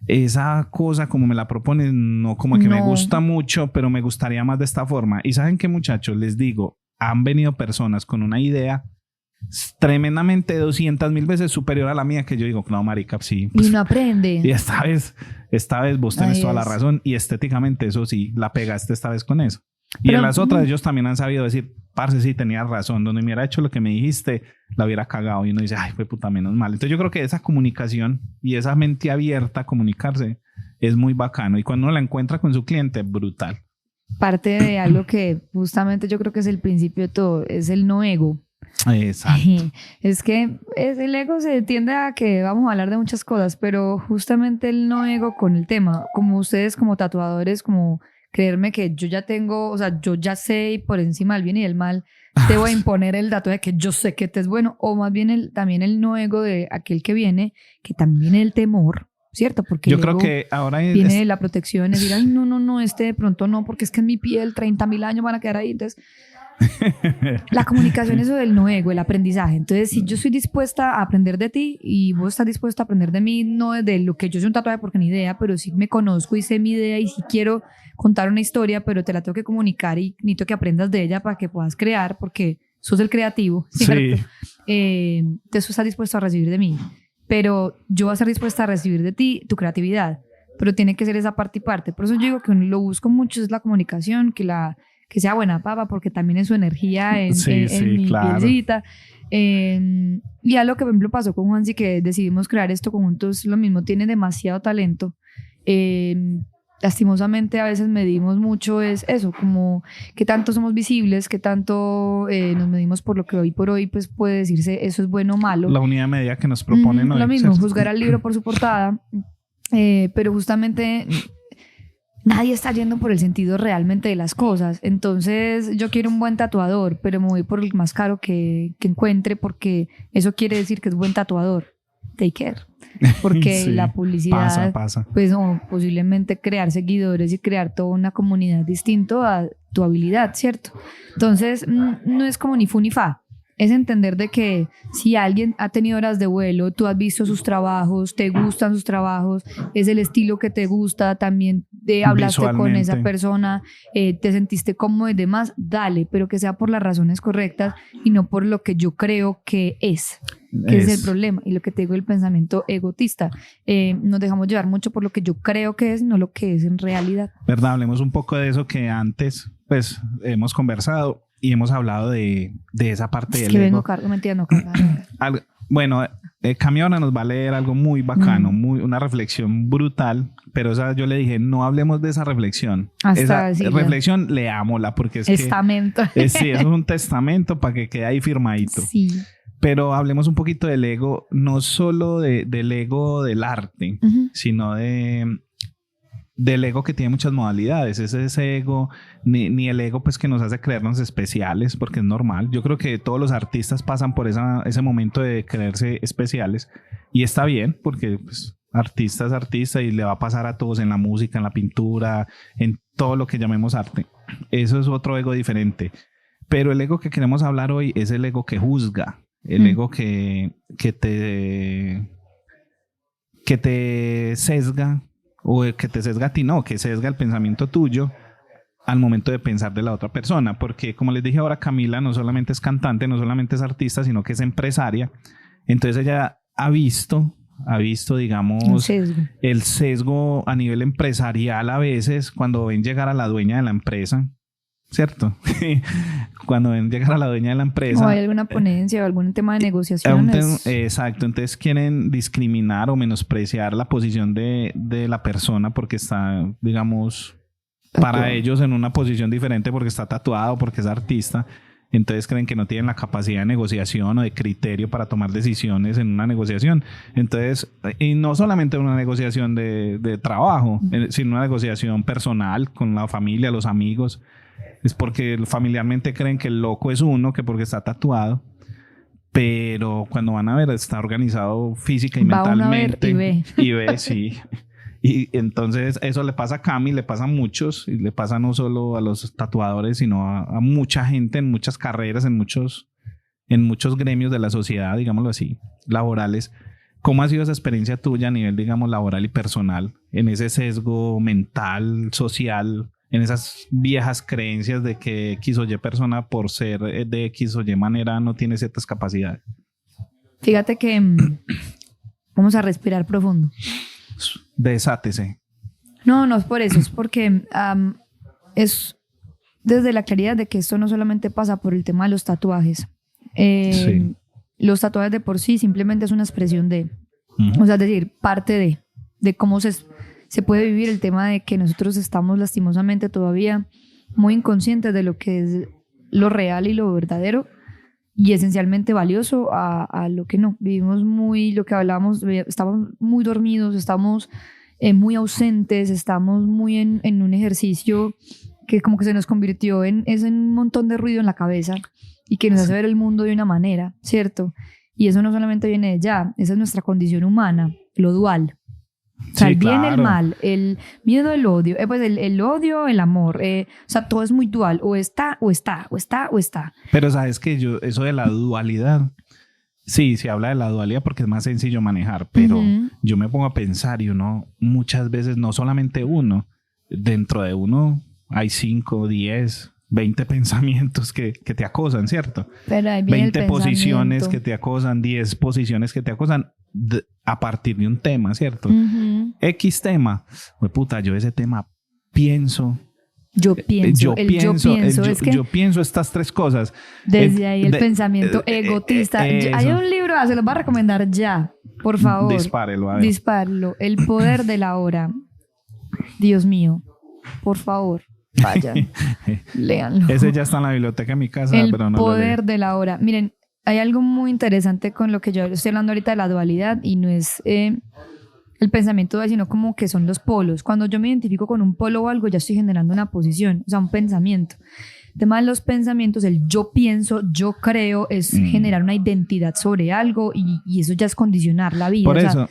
esa cosa como me la propones, no como que me gusta mucho, pero me gustaría más de esta forma. Y saben qué, muchachos, les digo, han venido personas con una idea tremendamente 200,000 veces superior a la mía que yo digo, no, marica, sí. Pues, y no aprende. Y esta vez vos tenés toda la razón y estéticamente eso sí, la pegaste esta vez con eso. Y en las otras ellos también han sabido decir, parce, sí, tenías razón, donde me hubiera hecho lo que me dijiste, la hubiera cagado. Y uno dice, ay, fue puta, menos mal. Entonces yo creo que esa comunicación y esa mente abierta a comunicarse es muy bacano. Y cuando uno la encuentra con su cliente, brutal. Parte de algo que justamente yo creo que es el principio de todo, es el no ego. Exacto. Es que el ego se tiende a que vamos a hablar de muchas cosas, pero justamente el no ego con el tema, como ustedes como tatuadores, como... creerme que yo ya tengo, o sea, yo ya sé por encima del bien y del mal, te voy a imponer el dato de que yo sé que te es bueno, o más bien también el no ego de aquel que viene, que también viene el temor, ¿cierto? Porque yo creo que ahora viene de la protección, es decir, ay, no, de pronto no, porque es que en mi piel 30,000 años van a quedar ahí, entonces... La comunicación es eso del no ego, el aprendizaje. Entonces, si yo estoy dispuesta a aprender de ti y vos estás dispuesto a aprender de mí, no desde lo que yo soy un tatuaje porque ni idea, pero sí me conozco y sé mi idea y sí quiero contar una historia, pero te la tengo que comunicar y necesito que aprendas de ella para que puedas crear, porque sos el creativo, ¿cierto? Sí. Entonces, tú estás dispuesto a recibir de mí, pero yo voy a estar dispuesta a recibir de ti tu creatividad, pero tiene que ser esa parte y parte. Por eso yo digo que lo busco mucho, es la comunicación, que sea buena papa, porque también es su energía en mi pielcita. Y algo que por ejemplo pasó con Juansi, que decidimos crear esto conjuntos, lo mismo, tiene demasiado talento. Lastimosamente a veces medimos mucho es eso, como qué tanto somos visibles, qué tanto nos medimos por lo que hoy por hoy pues puede decirse eso es bueno o malo. La unidad de medida que nos proponen hoy. Lo mismo, juzgar al libro por su portada, pero justamente... Nadie está yendo por el sentido realmente de las cosas. Entonces yo quiero un buen tatuador, pero me voy por el más caro que encuentre, porque eso quiere decir que es buen tatuador. Take care. Porque sí, la publicidad pasa. Pues o posiblemente crear seguidores y crear toda una comunidad distinto a tu habilidad, ¿cierto? Entonces no es como ni fu ni fa. Es entender de que si alguien ha tenido horas de vuelo, tú has visto sus trabajos, te gustan sus trabajos, es el estilo que te gusta, también hablaste con esa persona, te sentiste cómodo y demás, dale, pero que sea por las razones correctas y no por lo que yo creo que es el problema. Y lo que te digo, el pensamiento egotista, nos dejamos llevar mucho por lo que yo creo que es, no lo que es en realidad. ¿Verdad? Hablemos un poco de eso que antes pues hemos conversado y hemos hablado de esa parte del ego. Vengo mentira, no cargado. Bueno, Cami ahora nos va a leer algo muy bacano, una reflexión brutal, pero yo le dije, no hablemos de esa reflexión. Hasta esa reflexión, leámosla, porque es testamento. Sí, eso es un testamento para que quede ahí firmadito. Sí. Pero hablemos un poquito del ego, no solo del ego del arte, sino del ego que tiene muchas modalidades. Ese ego, ni el ego pues que nos hace creernos especiales, porque es normal. Yo creo que todos los artistas pasan por ese momento de creerse especiales, y está bien, porque pues, artista es artista y le va a pasar a todos en la música, en la pintura, en todo lo que llamemos arte. Eso es otro ego diferente. Pero el ego que queremos hablar hoy es el ego que juzga, el ego que te sesga, o que te sesga a ti, no, que sesga el pensamiento tuyo al momento de pensar de la otra persona, porque como les dije ahora, Camila no solamente es cantante, no solamente es artista, sino que es empresaria. Entonces ella ha visto, digamos, el sesgo a nivel empresarial a veces cuando ven llegar a la dueña de la empresa, ¿cierto? Cuando ven llegar a la dueña de la empresa. O hay alguna ponencia o algún tema de negociaciones. Exacto, entonces quieren discriminar o menospreciar la posición de la persona porque está, digamos, para ellos en una posición diferente, porque está tatuado, porque es artista. Entonces creen que no tienen la capacidad de negociación o de criterio para tomar decisiones en una negociación. Entonces, y no solamente una negociación de trabajo, sino una negociación personal con la familia, los amigos. Es porque familiarmente creen que el loco es uno, que porque está tatuado, pero cuando van a ver está organizado física y mentalmente. Y ve, sí. Y entonces eso le pasa a Cami, le pasa a muchos, y le pasa no solo a los tatuadores, sino a mucha gente en muchas carreras, en muchos gremios de la sociedad, digámoslo así, laborales. ¿Cómo ha sido esa experiencia tuya a nivel, digamos, laboral y personal, en ese sesgo mental, social, en esas viejas creencias de que X o Y persona por ser de X o Y manera no tiene ciertas capacidades? Fíjate que vamos a respirar profundo. Desátese. No es por eso, es porque es desde la claridad de que esto no solamente pasa por el tema de los tatuajes. Sí. Los tatuajes de por sí simplemente es una expresión de, o sea, es decir, parte de cómo se puede vivir el tema de que nosotros estamos lastimosamente todavía muy inconscientes de lo que es lo real y lo verdadero y esencialmente valioso a lo que no. Vivimos muy, lo que hablábamos, estamos muy dormidos, estamos muy ausentes, estamos muy en un ejercicio que como que se nos convirtió en un montón de ruido en la cabeza y que nos hace ver el mundo de una manera, ¿cierto? Y eso no solamente viene de allá, esa es nuestra condición humana, lo dual. O sea, sí, el bien, claro. El mal, el miedo, el odio, pues el odio, el amor, o sea, todo es muy dual, o está. Pero sabes que eso de la dualidad, sí, se habla de la dualidad porque es más sencillo manejar, pero yo me pongo a pensar y uno, muchas veces, no solamente uno, dentro de uno hay 5, 10, 20 pensamientos que te acosan, ¿cierto? Pero ahí viene 20 posiciones que te acosan, 10 posiciones que te acosan a partir de un tema, ¿cierto? X tema. Pues puta, yo ese tema pienso. Yo pienso estas 3 cosas. Desde ahí el pensamiento egotista. Hay un libro, se los voy a recomendar ya, por favor. Dispárelo, a ver. Dispárelo. El poder de la hora. Dios mío, por favor, vayan, léanlo. Ese ya está en la biblioteca de mi casa, pero no. El poder de la hora. Miren, hay algo muy interesante con lo que yo estoy hablando ahorita de la dualidad y no es el pensamiento dual, sino como que son los polos. Cuando yo me identifico con un polo o algo, ya estoy generando una posición, o sea, un pensamiento. El tema de los pensamientos, el yo pienso, yo creo, es generar una identidad sobre algo y eso ya es condicionar la vida. Por eso.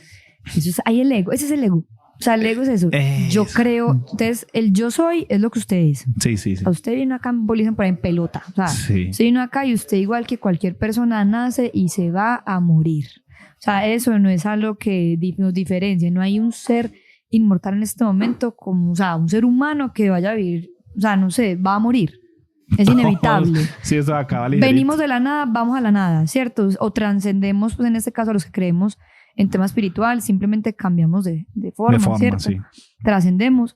Hay el ego, ese es el ego. O sea, el ego es eso. Yo creo. Entonces, el yo soy es lo que usted es. Sí. O sea, usted vino acá, dicen por ahí, en pelota. O sea, usted vino acá y usted, igual que cualquier persona, nace y se va a morir. O sea, eso no es algo que nos diferencia. No hay un ser inmortal en este momento, como, o sea, un ser humano que vaya a vivir. O sea, no sé, va a morir. Es inevitable. Sí, eso acaba ligerito. Venimos de la nada, vamos a la nada, ¿cierto? O trascendemos, pues en este caso, a los que creemos en tema espiritual, simplemente cambiamos de forma, ¿cierto? Sí. Trascendemos,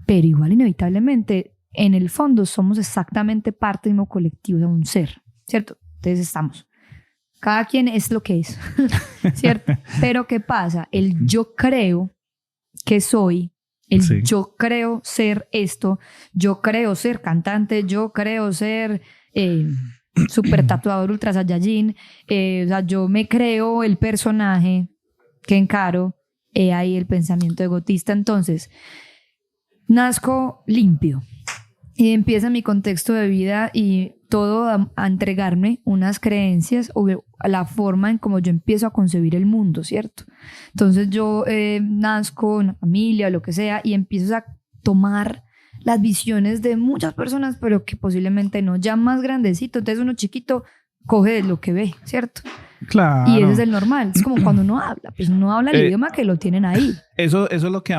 pero igual inevitablemente, en el fondo somos exactamente parte del mismo colectivo, de un ser, ¿cierto? Entonces estamos cada quien es lo que es, ¿cierto? Pero ¿qué pasa? El yo creo que soy, Sí. yo creo ser esto, yo creo ser cantante, yo creo ser super tatuador ultra saiyajin, o sea, yo me creo el personaje que encaro, ahí el pensamiento egotista. Entonces, nazco limpio y empieza mi contexto de vida y todo a entregarme unas creencias o a la forma en cómo yo empiezo a concebir el mundo, ¿cierto? Entonces yo nazco en una familia o lo que sea y empiezo a tomar las visiones de muchas personas, pero que posiblemente no, ya más grandecito. Entonces uno chiquito coge de lo que ve, ¿cierto? Claro. Y ese es el normal. Es como cuando uno habla, pues uno habla el idioma que lo tienen ahí. Eso es lo que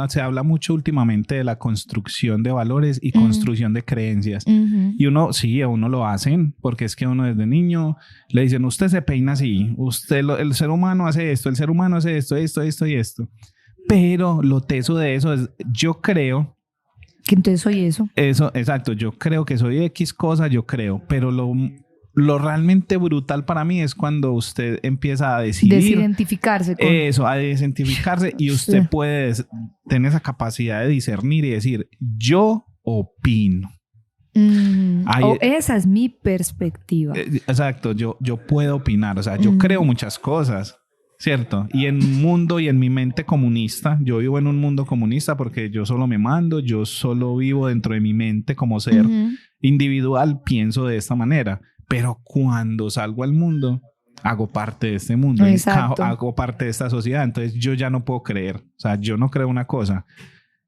se habla mucho últimamente de la construcción de valores y construcción de creencias. Y uno, sí, a uno lo hacen, porque es que uno desde niño le dicen, usted se peina así, el ser humano hace esto, el ser humano hace esto y esto. Pero lo teso de eso es, yo creo... Que entonces soy eso. Eso, exacto, yo creo que soy X cosa, yo creo, pero lo realmente brutal para mí es cuando usted empieza a decidir. Desidentificarse con... Eso, a desidentificarse y usted puede tener esa capacidad de discernir y decir, yo opino. Esa es mi perspectiva. Exacto, yo puedo opinar, o sea, yo creo muchas cosas, ¿cierto? Y en un mundo y en mi mente comunista, yo vivo en un mundo comunista porque yo solo me mando, yo solo vivo dentro de mi mente como ser individual, pienso de esta manera. Pero cuando salgo al mundo, hago parte de este mundo, hago parte de esta sociedad. Entonces yo ya no puedo creer. O sea, yo no creo una cosa.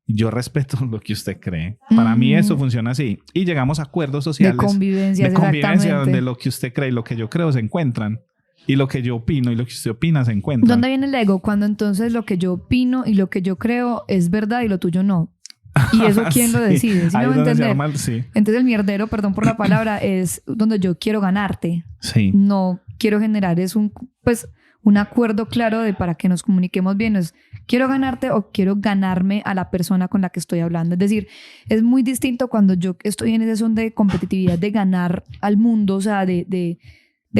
Yo respeto lo que usted cree. Para mí eso funciona así. Y llegamos a acuerdos sociales. De convivencia, donde lo que usted cree y lo que yo creo se encuentran. Y lo que yo opino y lo que usted opina se encuentran. ¿Dónde viene el ego? Cuando entonces lo que yo opino y lo que yo creo es verdad y lo tuyo no. ¿Y eso quién lo decide? ¿Sí me va a entender? Sí. Entonces el mierdero, perdón por la palabra, es donde yo quiero ganarte. Sí. No quiero generar un acuerdo claro de para que nos comuniquemos bien. Es quiero ganarte o quiero ganarme a la persona con la que estoy hablando. Es decir, es muy distinto cuando yo estoy en ese son de competitividad de ganar al mundo, o sea, de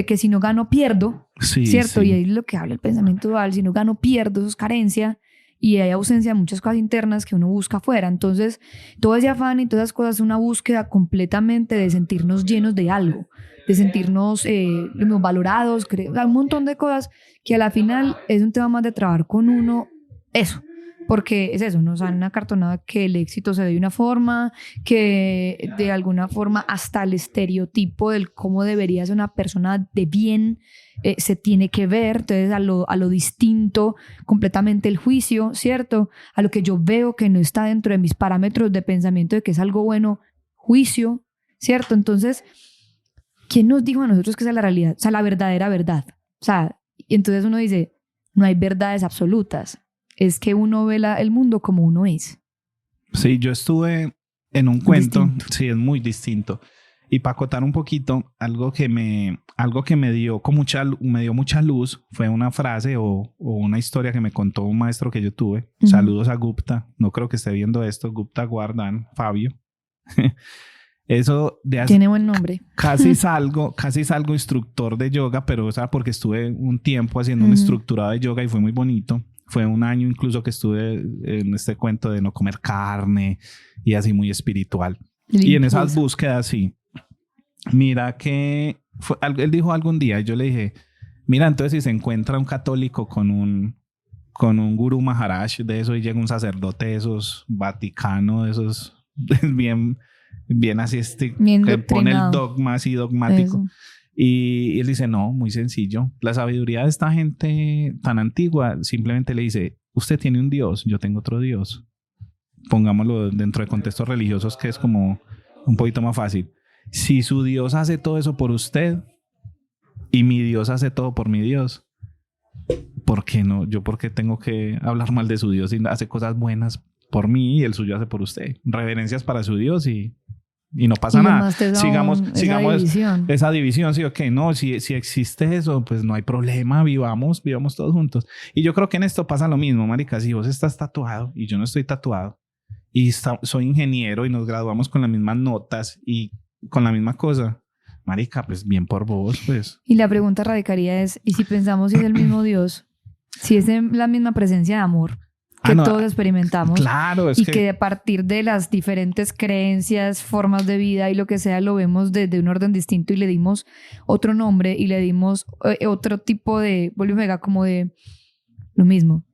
que si no gano pierdo, ¿cierto? Sí. Y ahí es lo que habla el pensamiento dual. Si no gano pierdo, eso es carencia. Y hay ausencia de muchas cosas internas que uno busca afuera. Entonces, todo ese afán y todas esas cosas es una búsqueda completamente de sentirnos llenos de algo, de sentirnos valorados, un montón de cosas que a la final es un tema más de trabajar con uno, eso. Porque es eso, nos han acartonado que el éxito se ve de una forma, que de alguna forma hasta el estereotipo del cómo debería ser una persona de bien se tiene que ver. Entonces a lo distinto completamente el juicio, ¿cierto? A lo que yo veo que no está dentro de mis parámetros de pensamiento de que es algo bueno, juicio, ¿cierto? Entonces, ¿quién nos dijo a nosotros que esa es la realidad? O sea, la verdadera verdad. O sea, y entonces uno dice, no hay verdades absolutas. Es que uno ve el mundo como uno es. Sí, yo estuve en un cuento, sí, es muy distinto. Y para acotar un poquito, algo que me dio mucha luz fue una frase o una historia que me contó un maestro que yo tuve. Saludos a Gupta, no creo que esté viendo esto, Gupta Guardan, Fabio. Eso de tiene buen nombre. Casi salgo instructor de yoga, pero o sea, porque estuve un tiempo haciendo un estructurado de yoga y fue muy bonito. Fue un año incluso que estuve en este cuento de no comer carne y así muy espiritual. Y en esas búsquedas, sí. Mira que él dijo algún día, y yo le dije, mira, entonces si se encuentra un católico con un gurú Maharaj de eso y llega un sacerdote de esos Vaticano, de esos bien así, que pone el dogma así dogmático. Eso. Y él dice, no, muy sencillo. La sabiduría de esta gente tan antigua simplemente le dice, usted tiene un Dios, yo tengo otro Dios. Pongámoslo dentro de contextos religiosos que es como un poquito más fácil. Si su Dios hace todo eso por usted y mi Dios hace todo por mi Dios, ¿por qué no? Yo ¿por qué tengo que hablar mal de su Dios y hace cosas buenas por mí y el suyo hace por usted? Reverencias para su Dios y no pasa nada. Sigamos esa división, sí, ok, no, si existe eso, pues no hay problema, vivamos todos juntos. Y yo creo que en esto pasa lo mismo, marica, si vos estás tatuado y yo no estoy tatuado y soy ingeniero y nos graduamos con las mismas notas y con la misma cosa, marica, pues bien por vos, pues. Y la pregunta radicaría es, ¿y si pensamos si es el mismo Dios? Si es la misma presencia de amor que no, todos experimentamos, claro, es y que a partir de las diferentes creencias, formas de vida y lo que sea, lo vemos desde un orden distinto y le dimos otro nombre y le dimos otro tipo de, como de lo mismo.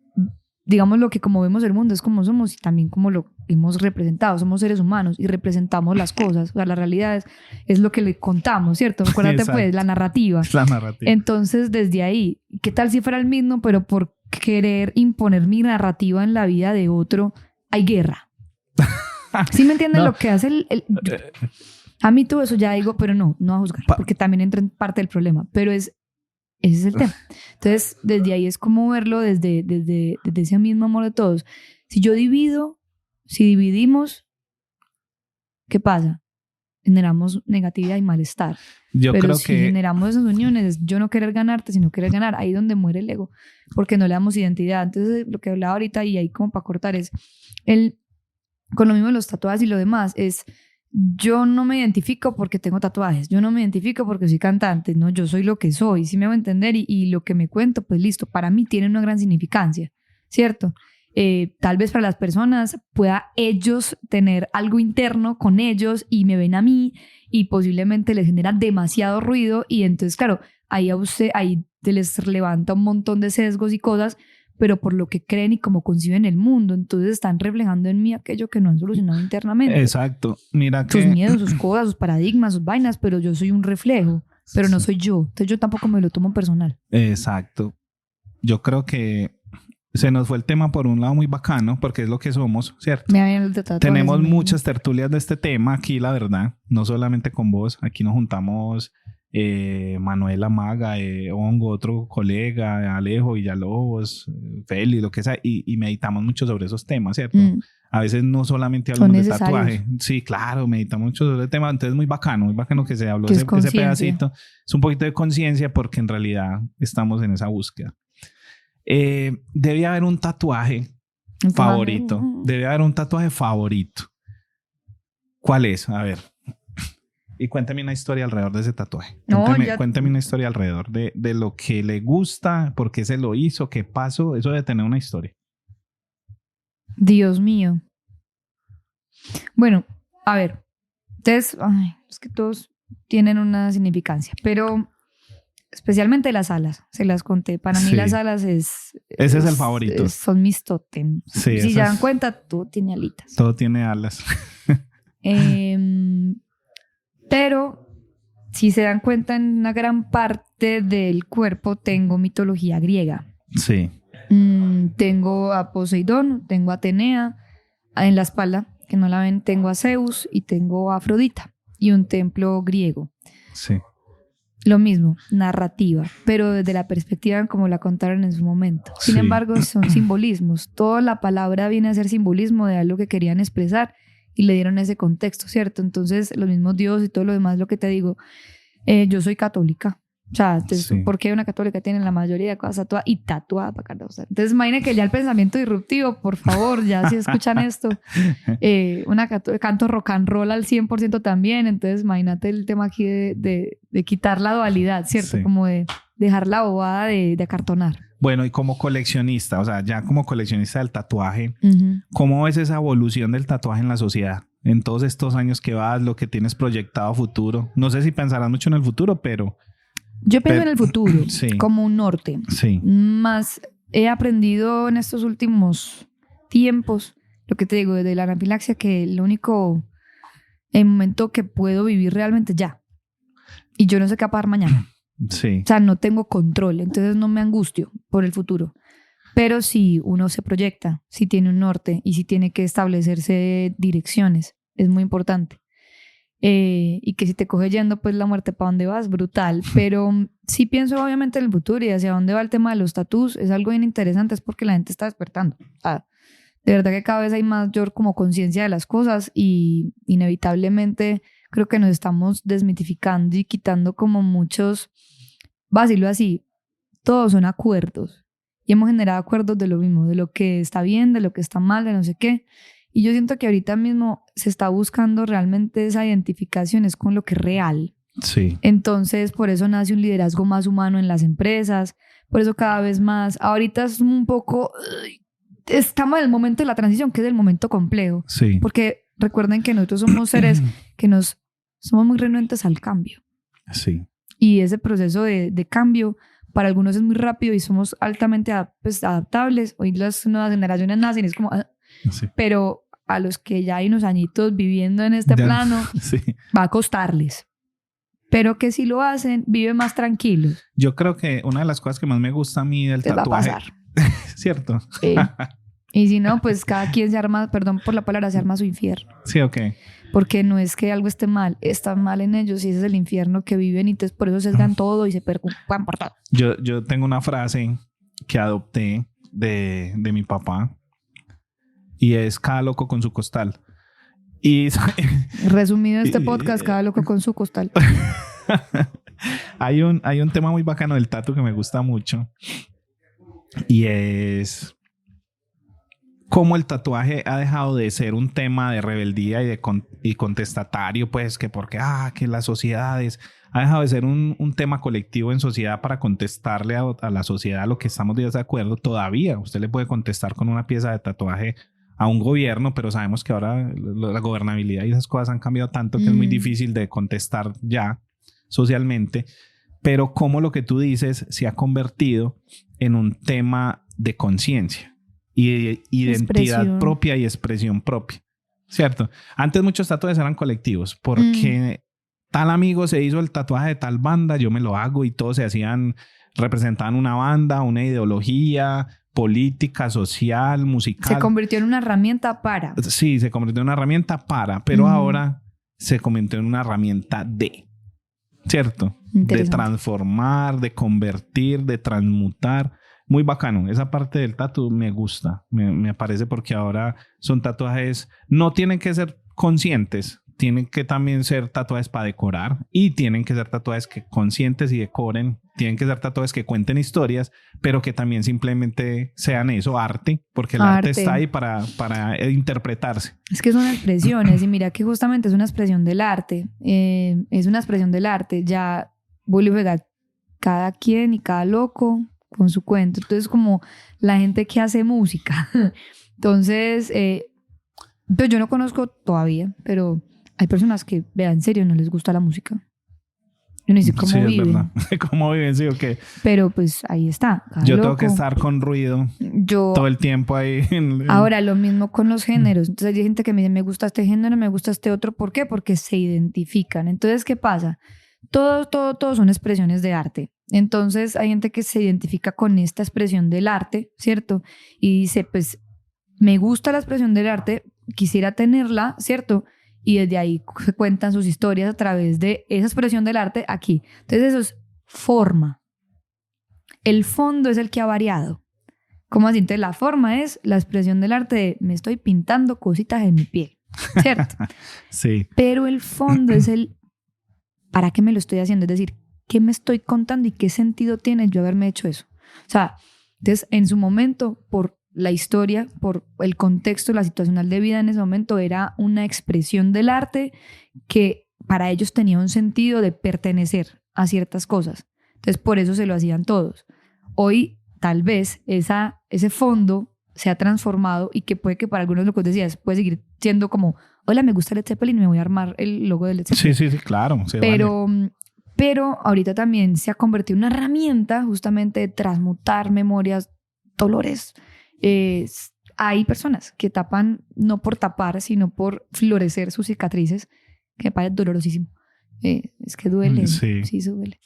Digamos, lo que como vemos el mundo es como somos y también como lo hemos representado. Somos seres humanos y representamos las cosas. O sea, la realidad es lo que le contamos, ¿cierto? Acuérdate, exacto, pues, la narrativa. La narrativa. Entonces, desde ahí, ¿qué tal si fuera el mismo, pero por querer imponer mi narrativa en la vida de otro, hay guerra? ¿Sí me entienden No. lo que hace a mí todo eso ya digo, pero no a juzgar, porque también entra en parte del problema, pero ese es el tema. Entonces, desde ahí es como verlo desde ese mismo amor de todos. Si dividimos, ¿qué pasa? Generamos negatividad y malestar. Yo pero creo si que generamos esas uniones, yo no querer ganarte, sino querer ganar, ahí es donde muere el ego, porque no le damos identidad. Entonces, lo que hablaba ahorita y ahí como para cortar es, con lo mismo de los tatuajes y lo demás, es yo no me identifico porque tengo tatuajes, yo no me identifico porque soy cantante, no, yo soy lo que soy, sí me hago entender, y lo que me cuento, pues listo, para mí tiene una gran significancia, ¿cierto? Tal vez para las personas pueda ellos tener algo interno con ellos y me ven a mí y posiblemente les genera demasiado ruido y entonces, claro, ahí te les levanta un montón de sesgos y cosas, pero por lo que creen y cómo conciben el mundo, entonces están reflejando en mí aquello que no han solucionado internamente. Exacto. Mira sus que miedos, sus cosas, sus paradigmas, sus vainas, pero yo soy un reflejo, pero no soy yo. Entonces yo tampoco me lo tomo personal. Exacto. Yo creo que se nos fue el tema por un lado muy bacano, porque es lo que somos, ¿cierto? Tenemos muchas tertulias de este tema aquí, la verdad, no solamente con vos. Aquí nos juntamos Manuela Maga, Hongo, otro colega, Alejo Villalobos, Feli, lo que sea, y meditamos mucho sobre esos temas, ¿cierto? A veces no solamente hablamos de tatuaje. Sí, claro, meditamos mucho sobre el tema, entonces muy bacano que se habló ese pedacito. Es un poquito de conciencia porque en realidad estamos en esa búsqueda. Debe haber un tatuaje favorito. Debe haber un tatuaje favorito. ¿Cuál es? A ver. Y cuéntame una historia alrededor de ese tatuaje. Cuéntame una historia alrededor de lo que le gusta, por qué se lo hizo, qué pasó. Eso debe tener una historia. Dios mío. Bueno, a ver. Entonces, es que todos tienen una significancia, pero especialmente las alas, se las conté. Para mí las alas ese es el favorito. Son mis tótems. Sí, si se dan cuenta, todo tiene alitas. Todo tiene alas. Pero si se dan cuenta, en una gran parte del cuerpo tengo mitología griega. Sí. Tengo a Poseidón, tengo a Atenea. En la espalda, que no la ven, tengo a Zeus y tengo a Afrodita y un templo griego. Sí. Lo mismo, narrativa, pero desde la perspectiva en como la contaron en su momento. Sin embargo, son simbolismos. Toda la palabra viene a ser simbolismo de algo que querían expresar y le dieron ese contexto, ¿cierto? Entonces, los mismos dioses y todo lo demás, lo que te digo, yo soy católica. O sea, entonces, ¿por qué una católica tiene la mayoría de cosas tatuadas y tatuada para cada cosa? Entonces, imaginen que ya el pensamiento disruptivo, por favor, ya si escuchan esto, canto rock and roll al 100% también. Entonces, imagínate el tema aquí de quitar la dualidad, ¿cierto? Sí. Como de dejar la bobada de acartonar. Bueno, y como coleccionista, o sea, ya como coleccionista del tatuaje, ¿cómo ves esa evolución del tatuaje en la sociedad? En todos estos años que vas, lo que tienes proyectado a futuro. No sé si pensarás mucho en el futuro, pero... Yo pienso en el futuro como un norte. Sí. Más he aprendido en estos últimos tiempos, lo que te digo, desde la anafilaxia, que el único momento que puedo vivir realmente ya. Y yo no sé qué va a pasar mañana. Sí. O sea, no tengo control, entonces no me angustio por el futuro. Pero si uno se proyecta, si tiene un norte y si tiene que establecerse direcciones, es muy importante. Y que si te coge yendo, pues la muerte, ¿para dónde vas? Brutal. Pero sí pienso obviamente en el futuro y hacia dónde va el tema de los tatús. Es algo bien interesante, es porque la gente está despertando. O sea, de verdad que cada vez hay mayor como conciencia de las cosas y inevitablemente creo que nos estamos desmitificando y quitando como muchos, va a decirlo así, todos son acuerdos. Y hemos generado acuerdos de lo mismo, de lo que está bien, de lo que está mal, de no sé qué. Y yo siento que ahorita mismo se está buscando realmente esa identificación, es con lo que es real. Sí. Entonces, por eso nace un liderazgo más humano en las empresas, por eso cada vez más, ahorita es un poco, estamos en el momento de la transición, que es el momento complejo, Sí. porque recuerden que nosotros somos seres que somos muy renuentes al cambio. Sí. Y ese proceso de cambio para algunos es muy rápido y somos altamente adaptables. Hoy las nuevas generaciones nacen y es como... Sí. Pero a los que ya hay unos añitos viviendo en este plano, sí. va a costarles. Pero que si lo hacen, viven más tranquilos. Yo creo que una de las cosas que más me gusta a mí del tatuaje... va a pasar. ¿Cierto? Y si no, pues cada quien se arma, perdón por la palabra, se arma su infierno. Sí, ok. Porque no es que algo esté mal, está mal en ellos y ese es el infierno que viven y entonces por eso sesgan todo y se preocupan por todo. Yo tengo una frase que adopté de mi papá y es cada loco con su costal. Y resumido este podcast, cada loco con su costal. hay un tema muy bacano del tatu que me gusta mucho y es cómo el tatuaje ha dejado de ser un tema de rebeldía y contestatario, pues que porque que las sociedades ha dejado de ser un tema colectivo en sociedad para contestarle a la sociedad lo que estamos de acuerdo. Todavía usted le puede contestar con una pieza de tatuaje a un gobierno, pero sabemos que ahora la gobernabilidad y esas cosas han cambiado tanto que es muy difícil de contestar ya socialmente, pero cómo lo que tú dices se ha convertido en un tema de conciencia y de identidad propia y expresión propia, ¿cierto? Antes muchos tatuajes eran colectivos porque tal amigo se hizo el tatuaje de tal banda, yo me lo hago y todos representaban una banda, una ideología política, social, musical. Se convirtió en una herramienta para. Sí, se convirtió en una herramienta para, pero ahora se convirtió en una herramienta de, ¿cierto? De transformar, de convertir, de transmutar. Muy bacano. Esa parte del tatu me gusta. Me parece porque ahora son tatuajes, no tienen que ser conscientes, tienen que también ser tatuajes para decorar y tienen que ser tatuajes que conscientes y decoren, tienen que ser tatuajes que cuenten historias, pero que también simplemente sean eso, arte, porque el arte está ahí para interpretarse. Es que son expresiones y mira que justamente es una expresión del arte, es una expresión del arte, ya vuelvo a pegar cada quien y cada loco con su cuento. Entonces como la gente que hace música. Entonces, pues yo no conozco todavía, pero hay personas que, vean, en serio, no les gusta la música. Yo no sé cómo viven. Es verdad. ¿Cómo viven? Sí, ok. Pero pues ahí está. Yo tengo que estar con ruido todo el tiempo ahí. Ahora, lo mismo con los géneros. Entonces hay gente que me dice, me gusta este género, me gusta este otro. ¿Por qué? Porque se identifican. Entonces, ¿qué pasa? Todos son expresiones de arte. Entonces hay gente que se identifica con esta expresión del arte, ¿cierto? Y dice, pues, me gusta la expresión del arte, quisiera tenerla, ¿cierto? Y desde ahí se cuentan sus historias a través de esa expresión del arte aquí. Entonces eso es forma. El fondo es el que ha variado. ¿Cómo así? Entonces la forma es la expresión del arte de me estoy pintando cositas en mi piel, ¿cierto? Sí. Pero el fondo es el ¿para qué me lo estoy haciendo? Es decir, ¿qué me estoy contando y qué sentido tiene yo haberme hecho eso? O sea, entonces en su momento, por la historia, por el contexto, la situacional de vida en ese momento, era una expresión del arte que para ellos tenía un sentido de pertenecer a ciertas cosas. Entonces, por eso se lo hacían todos. Hoy, tal vez, ese fondo se ha transformado y que puede que para algunos, lo que decías, puede seguir siendo como, hola, me gusta Led Zeppelin y me voy a armar el logo de Led Zeppelin. Sí, claro. Pero ahorita también se ha convertido en una herramienta justamente de transmutar memorias, dolores. Hay personas que tapan no por tapar, sino por florecer sus cicatrices, que me parece dolorosísimo. Es que duele. Sí, eso duele.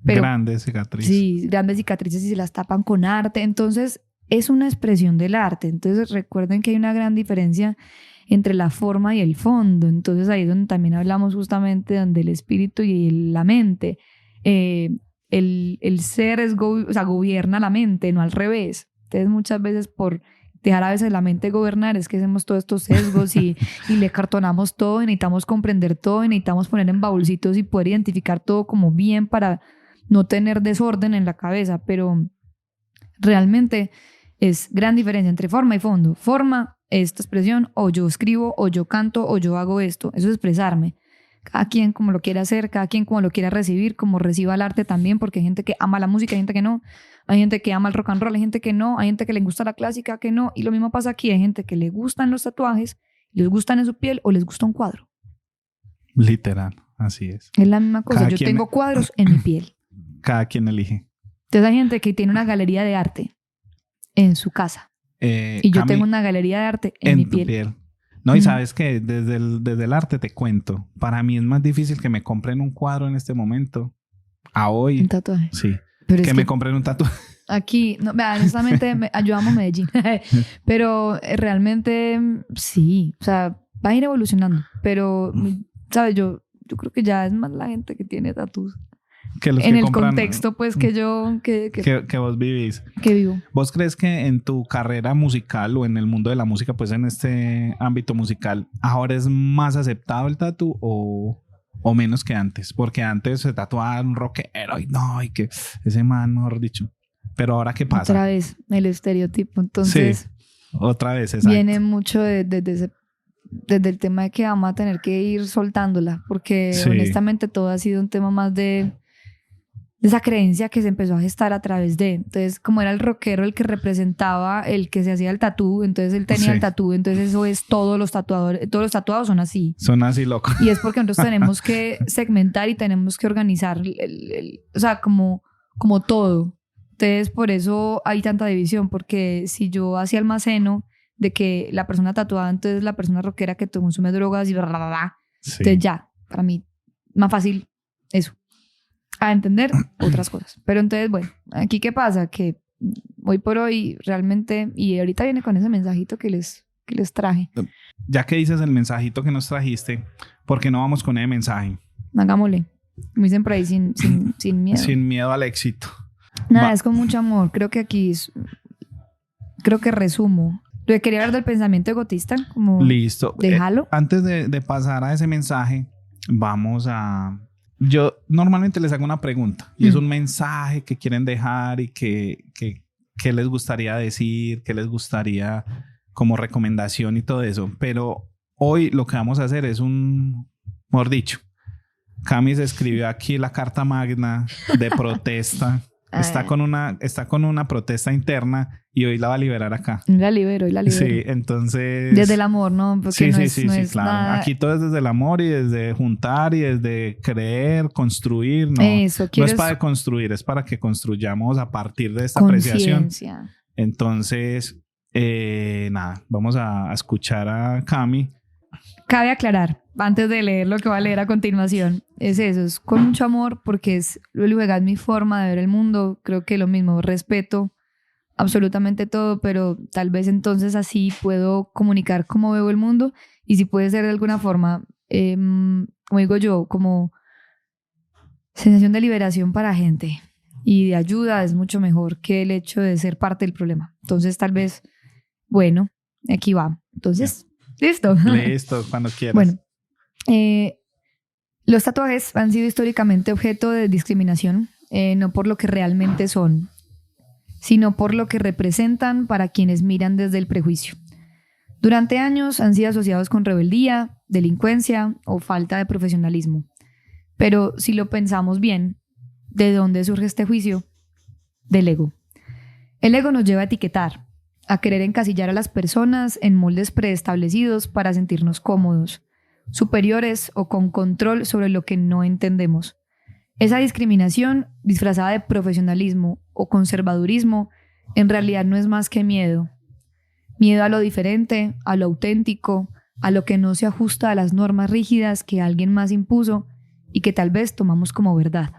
Pero, grandes cicatrices. Sí, grandes cicatrices y se las tapan con arte. Entonces, es una expresión del arte. Entonces, recuerden que hay una gran diferencia entre la forma y el fondo. Entonces, ahí es donde también hablamos justamente donde el espíritu y la mente. El ser gobierna la mente, no al revés. Entonces muchas veces por dejar a veces la mente gobernar es que hacemos todos estos sesgos y le cartonamos todo y necesitamos comprender todo y necesitamos poner en baúlcitos y poder identificar todo como bien para no tener desorden en la cabeza, pero realmente es gran diferencia entre forma y fondo. Forma, esta expresión, o yo escribo, o yo canto, o yo hago esto, eso es expresarme. Cada quien como lo quiera hacer, cada quien como lo quiera recibir, como reciba el arte también, porque hay gente que ama la música, hay gente que no, hay gente que ama el rock and roll, hay gente que no, hay gente que le gusta la clásica, que no, y lo mismo pasa aquí, hay gente que le gustan los tatuajes, les gustan en su piel o les gusta un cuadro. Literal, así es. Es la misma cosa, Cada yo quien- tengo cuadros en mi piel. Cada quien elige. Entonces hay gente que tiene una galería de arte en su casa y yo Cami, tengo una galería de arte en mi tu piel. No, y Ujú. sabes que desde el arte te cuento, para mí es más difícil que me compren un cuadro en este momento, a hoy, Un tatuaje. sí, Pero que es me que compren un tatuaje. aquí, no, vea, honestamente, yo amo Medellín, pero realmente sí, o sea, va a ir evolucionando, pero, ¿sabes? Yo creo que ya es más la gente que tiene tatuajes. Que los En que el compran, contexto, pues, que yo, que vos vivís. que vivo. ¿Vos crees que en tu carrera musical o en el mundo de la música, pues en este ámbito musical, ahora es más aceptado el tatu o menos que antes? Porque antes se tatuaba un rockero y no, y que ese man, mejor dicho. Pero ahora, ¿qué pasa? Otra vez, el estereotipo. Entonces, Otra vez, exacto. viene mucho desde el tema de que vamos a tener que ir soltándola, porque Sí. honestamente todo ha sido un tema más de esa creencia que se empezó a gestar a través de. Entonces, como era el rockero el que representaba el que se hacía el tatú, entonces él tenía Sí. el tatú, entonces eso es todos los tatuados son así. Son así locos. Y es porque nosotros tenemos que segmentar y tenemos que organizar, o sea, como todo. Entonces, por eso hay tanta división, porque si yo hacía almaceno de que la persona tatuada, entonces la persona rockera que consume drogas y bla, bla, bla, bla, Sí. entonces ya, para mí, más fácil eso, a entender otras cosas. Pero entonces, bueno, aquí qué pasa, que hoy por hoy realmente, y ahorita viene con ese mensajito que les traje, Ya que dices el mensajito que nos trajiste, ¿por qué no vamos con ese mensaje? hagámosle, como dicen por ahí, sin miedo. Sin miedo al éxito. Nada, Va. es con mucho amor. Creo que aquí creo que resumo. Lo que quería hablar del pensamiento egotista, como Listo. déjalo. Antes de pasar a ese mensaje, vamos a... Yo normalmente les hago una pregunta y es un mensaje que quieren dejar y que les gustaría decir, que les gustaría como recomendación y todo eso. Pero hoy lo que vamos a hacer es mejor dicho, Cami se escribió aquí la carta magna de protesta. Está con una protesta interna y hoy la va a liberar acá. La libero. Sí, entonces... Desde el amor, ¿no? Porque no es claro. nada... Aquí todo es desde el amor y desde juntar y desde creer, construir, ¿no? Eso, No es para construir, es para que construyamos a partir de esta apreciación. conciencia. Entonces, nada, vamos a escuchar a Cami. Cabe aclarar, antes de leer lo que voy a leer a continuación, es eso, es con mucho amor porque es mi forma de ver el mundo. Creo que lo mismo, respeto absolutamente todo, pero tal vez entonces así puedo comunicar cómo veo el mundo y si puede ser de alguna forma, como digo yo, como sensación de liberación para gente y de ayuda es mucho mejor que el hecho de ser parte del problema. Entonces tal vez, bueno, aquí va. Entonces, listo. Listo, cuando quieras. Bueno, los tatuajes han sido históricamente objeto de discriminación, no por lo que realmente son, sino por lo que representan para quienes miran desde el prejuicio. Durante años han sido asociados con rebeldía, delincuencia o falta de profesionalismo. Pero si lo pensamos bien, ¿de dónde surge este juicio? Del ego. El ego nos lleva a etiquetar, a querer encasillar a las personas en moldes preestablecidos para sentirnos cómodos, superiores o con control sobre lo que no entendemos. Esa discriminación, disfrazada de profesionalismo o conservadurismo, en realidad no es más que miedo. Miedo a lo diferente, a lo auténtico, a lo que no se ajusta a las normas rígidas que alguien más impuso y que tal vez tomamos como verdad.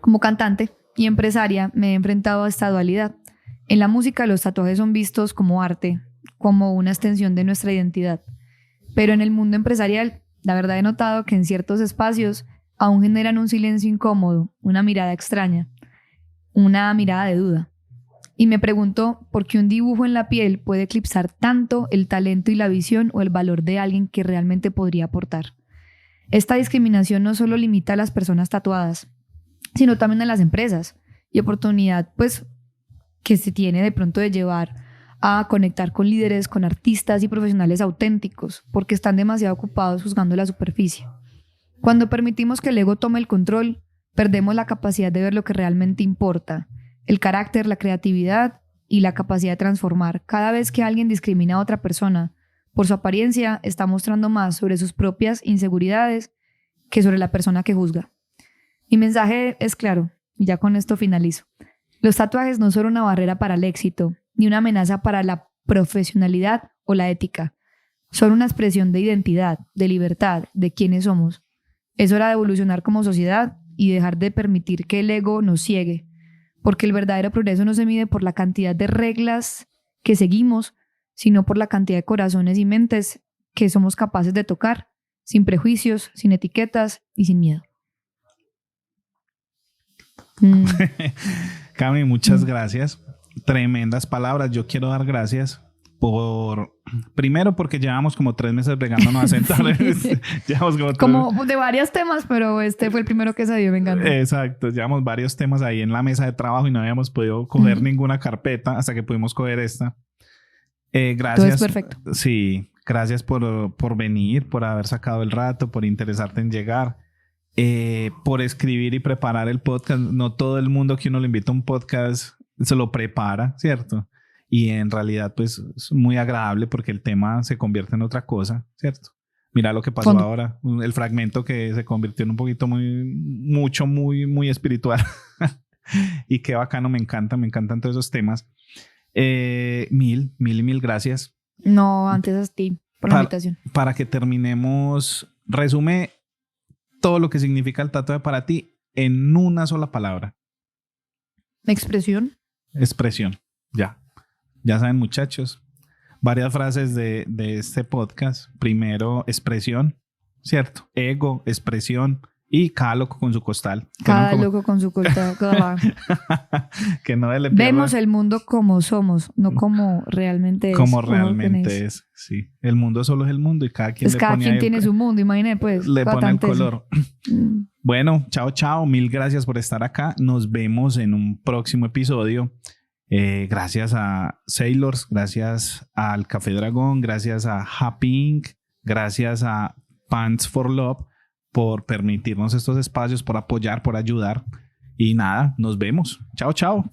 Como cantante y empresaria me he enfrentado a esta dualidad. En la música los tatuajes son vistos como arte, como una extensión de nuestra identidad. Pero en el mundo empresarial, la verdad he notado que en ciertos espacios aún generan un silencio incómodo, una mirada extraña, una mirada de duda. Y me pregunto por qué un dibujo en la piel puede eclipsar tanto el talento y la visión o el valor de alguien que realmente podría aportar. Esta discriminación no solo limita a las personas tatuadas, sino también a las empresas y oportunidad pues que se tiene de pronto de llevar a conectar con líderes, con artistas y profesionales auténticos, porque están demasiado ocupados juzgando la superficie. Cuando permitimos que el ego tome el control, perdemos la capacidad de ver lo que realmente importa, el carácter, la creatividad y la capacidad de transformar. Cada vez que alguien discrimina a otra persona por su apariencia, está mostrando más sobre sus propias inseguridades que sobre la persona que juzga. Mi mensaje es claro, y ya con esto finalizo. Los tatuajes no son una barrera para el éxito, ni una amenaza para la profesionalidad o la ética. Son una expresión de identidad, de libertad, de quiénes somos. Es hora de evolucionar como sociedad y dejar de permitir que el ego nos ciegue, porque el verdadero progreso no se mide por la cantidad de reglas que seguimos, sino por la cantidad de corazones y mentes que somos capaces de tocar, sin prejuicios, sin etiquetas y sin miedo. Cami, muchas gracias. Tremendas palabras. Yo quiero dar gracias primero porque llevamos como 3 meses regándonos a sentar. Llevamos como de varios temas, pero este fue el primero que se dio vengando. Exacto, llevamos varios temas ahí en la mesa de trabajo y no habíamos podido coger ninguna carpeta hasta que pudimos coger esta. Gracias. Todo es perfecto. Sí, gracias por venir, por haber sacado el rato, por interesarte en llegar. Por escribir y preparar el podcast. No todo el mundo que uno le invita a un podcast se lo prepara, ¿cierto? Y en realidad pues es muy agradable porque el tema se convierte en otra cosa, ¿cierto? Mira lo que pasó ahora, el fragmento que se convirtió en un poquito muy espiritual. Y qué bacano, me encantan todos esos temas. Mil gracias. No, antes a ti por la invitación. Para que terminemos, resume todo lo que significa el tatuaje para ti en una sola palabra. Expresión. Ya saben, muchachos, varias frases de este podcast. Primero, expresión, ¿cierto? Ego, expresión y cada loco con su costal. Cada loco con su costal. Que no le vemos el mundo como somos, no como realmente es. Como realmente es, sí. El mundo solo es el mundo y cada quien cada quien tiene su mundo, imagínate pues. Le pone el color. Bueno, chao. Mil gracias por estar acá. Nos vemos en un próximo episodio. Gracias a Sailors, gracias al Café Dragón, gracias a Happy Inc., gracias a Pants for Love por permitirnos estos espacios, por apoyar, por ayudar. Y nada, nos vemos. Chao. Chao.